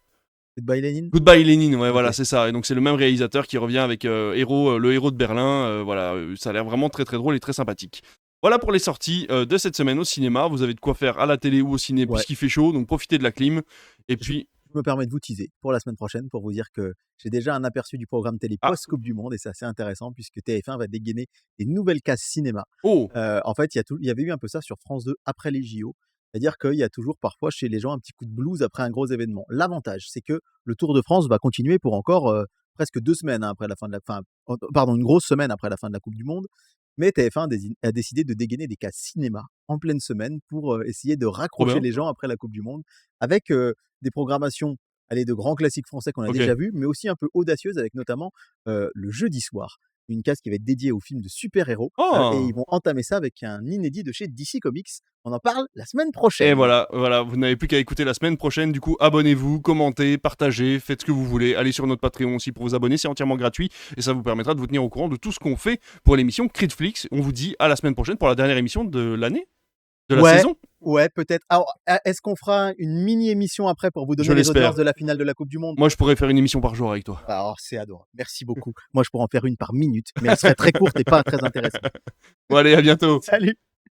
Goodbye Lénine. Goodbye Lénine, ouais, voilà, Ok. c'est ça. Et donc c'est le même réalisateur qui revient avec le héros de Berlin. Voilà, ça a l'air vraiment très très drôle et très sympathique. Voilà pour les sorties de cette semaine au cinéma. Vous avez de quoi faire à la télé ou au ciné Ouais. puisqu'il fait chaud, donc profitez de la clim. Et puis, Je me permets de vous teaser pour la semaine prochaine pour vous dire que j'ai déjà un aperçu du programme télé ah, post-Coupe du Monde et c'est assez intéressant puisque TF1 va dégainer des nouvelles cases cinéma. oh, En fait, il y avait eu un peu ça sur France 2 après les JO. C'est-à-dire qu'il y a toujours parfois chez les gens un petit coup de blues après un gros événement. L'avantage, c'est que le Tour de France va continuer pour encore presque 2 semaines, hein, après la fin de la fin, pardon, une grosse semaine après la fin de la Coupe du Monde. Mais TF1 a décidé de dégainer des cases cinéma en pleine semaine pour essayer de trop raccrocher bien. les gens après la Coupe du Monde avec des programmations, allez, de grands classiques français qu'on a Ok. déjà vus, mais aussi un peu audacieuses avec notamment le jeudi soir, une case qui va être dédiée aux films de super-héros. Et Oh. ils vont entamer ça avec un inédit de chez DC Comics. On en parle la semaine Et prochaine. voilà, vous n'avez plus qu'à écouter la semaine prochaine. Du coup, abonnez-vous, commentez, partagez, faites ce que vous voulez. Allez sur notre Patreon aussi pour vous abonner, c'est entièrement gratuit et ça vous permettra de vous tenir au courant de tout ce qu'on fait pour l'émission Critflix. On vous dit à la semaine prochaine pour la dernière émission de l'année, de la Ouais, saison. Ouais, peut-être. Alors, est-ce qu'on fera une mini-émission après pour vous Je donner les l'espère. audiences de la finale de la Coupe du Monde? Moi, je pourrais faire une émission par jour avec toi. Alors, c'est adorable. Merci beaucoup. Moi, je pourrais en faire une par minute, mais elle serait très courte et pas très intéressante. Bon, allez, à bientôt. Salut!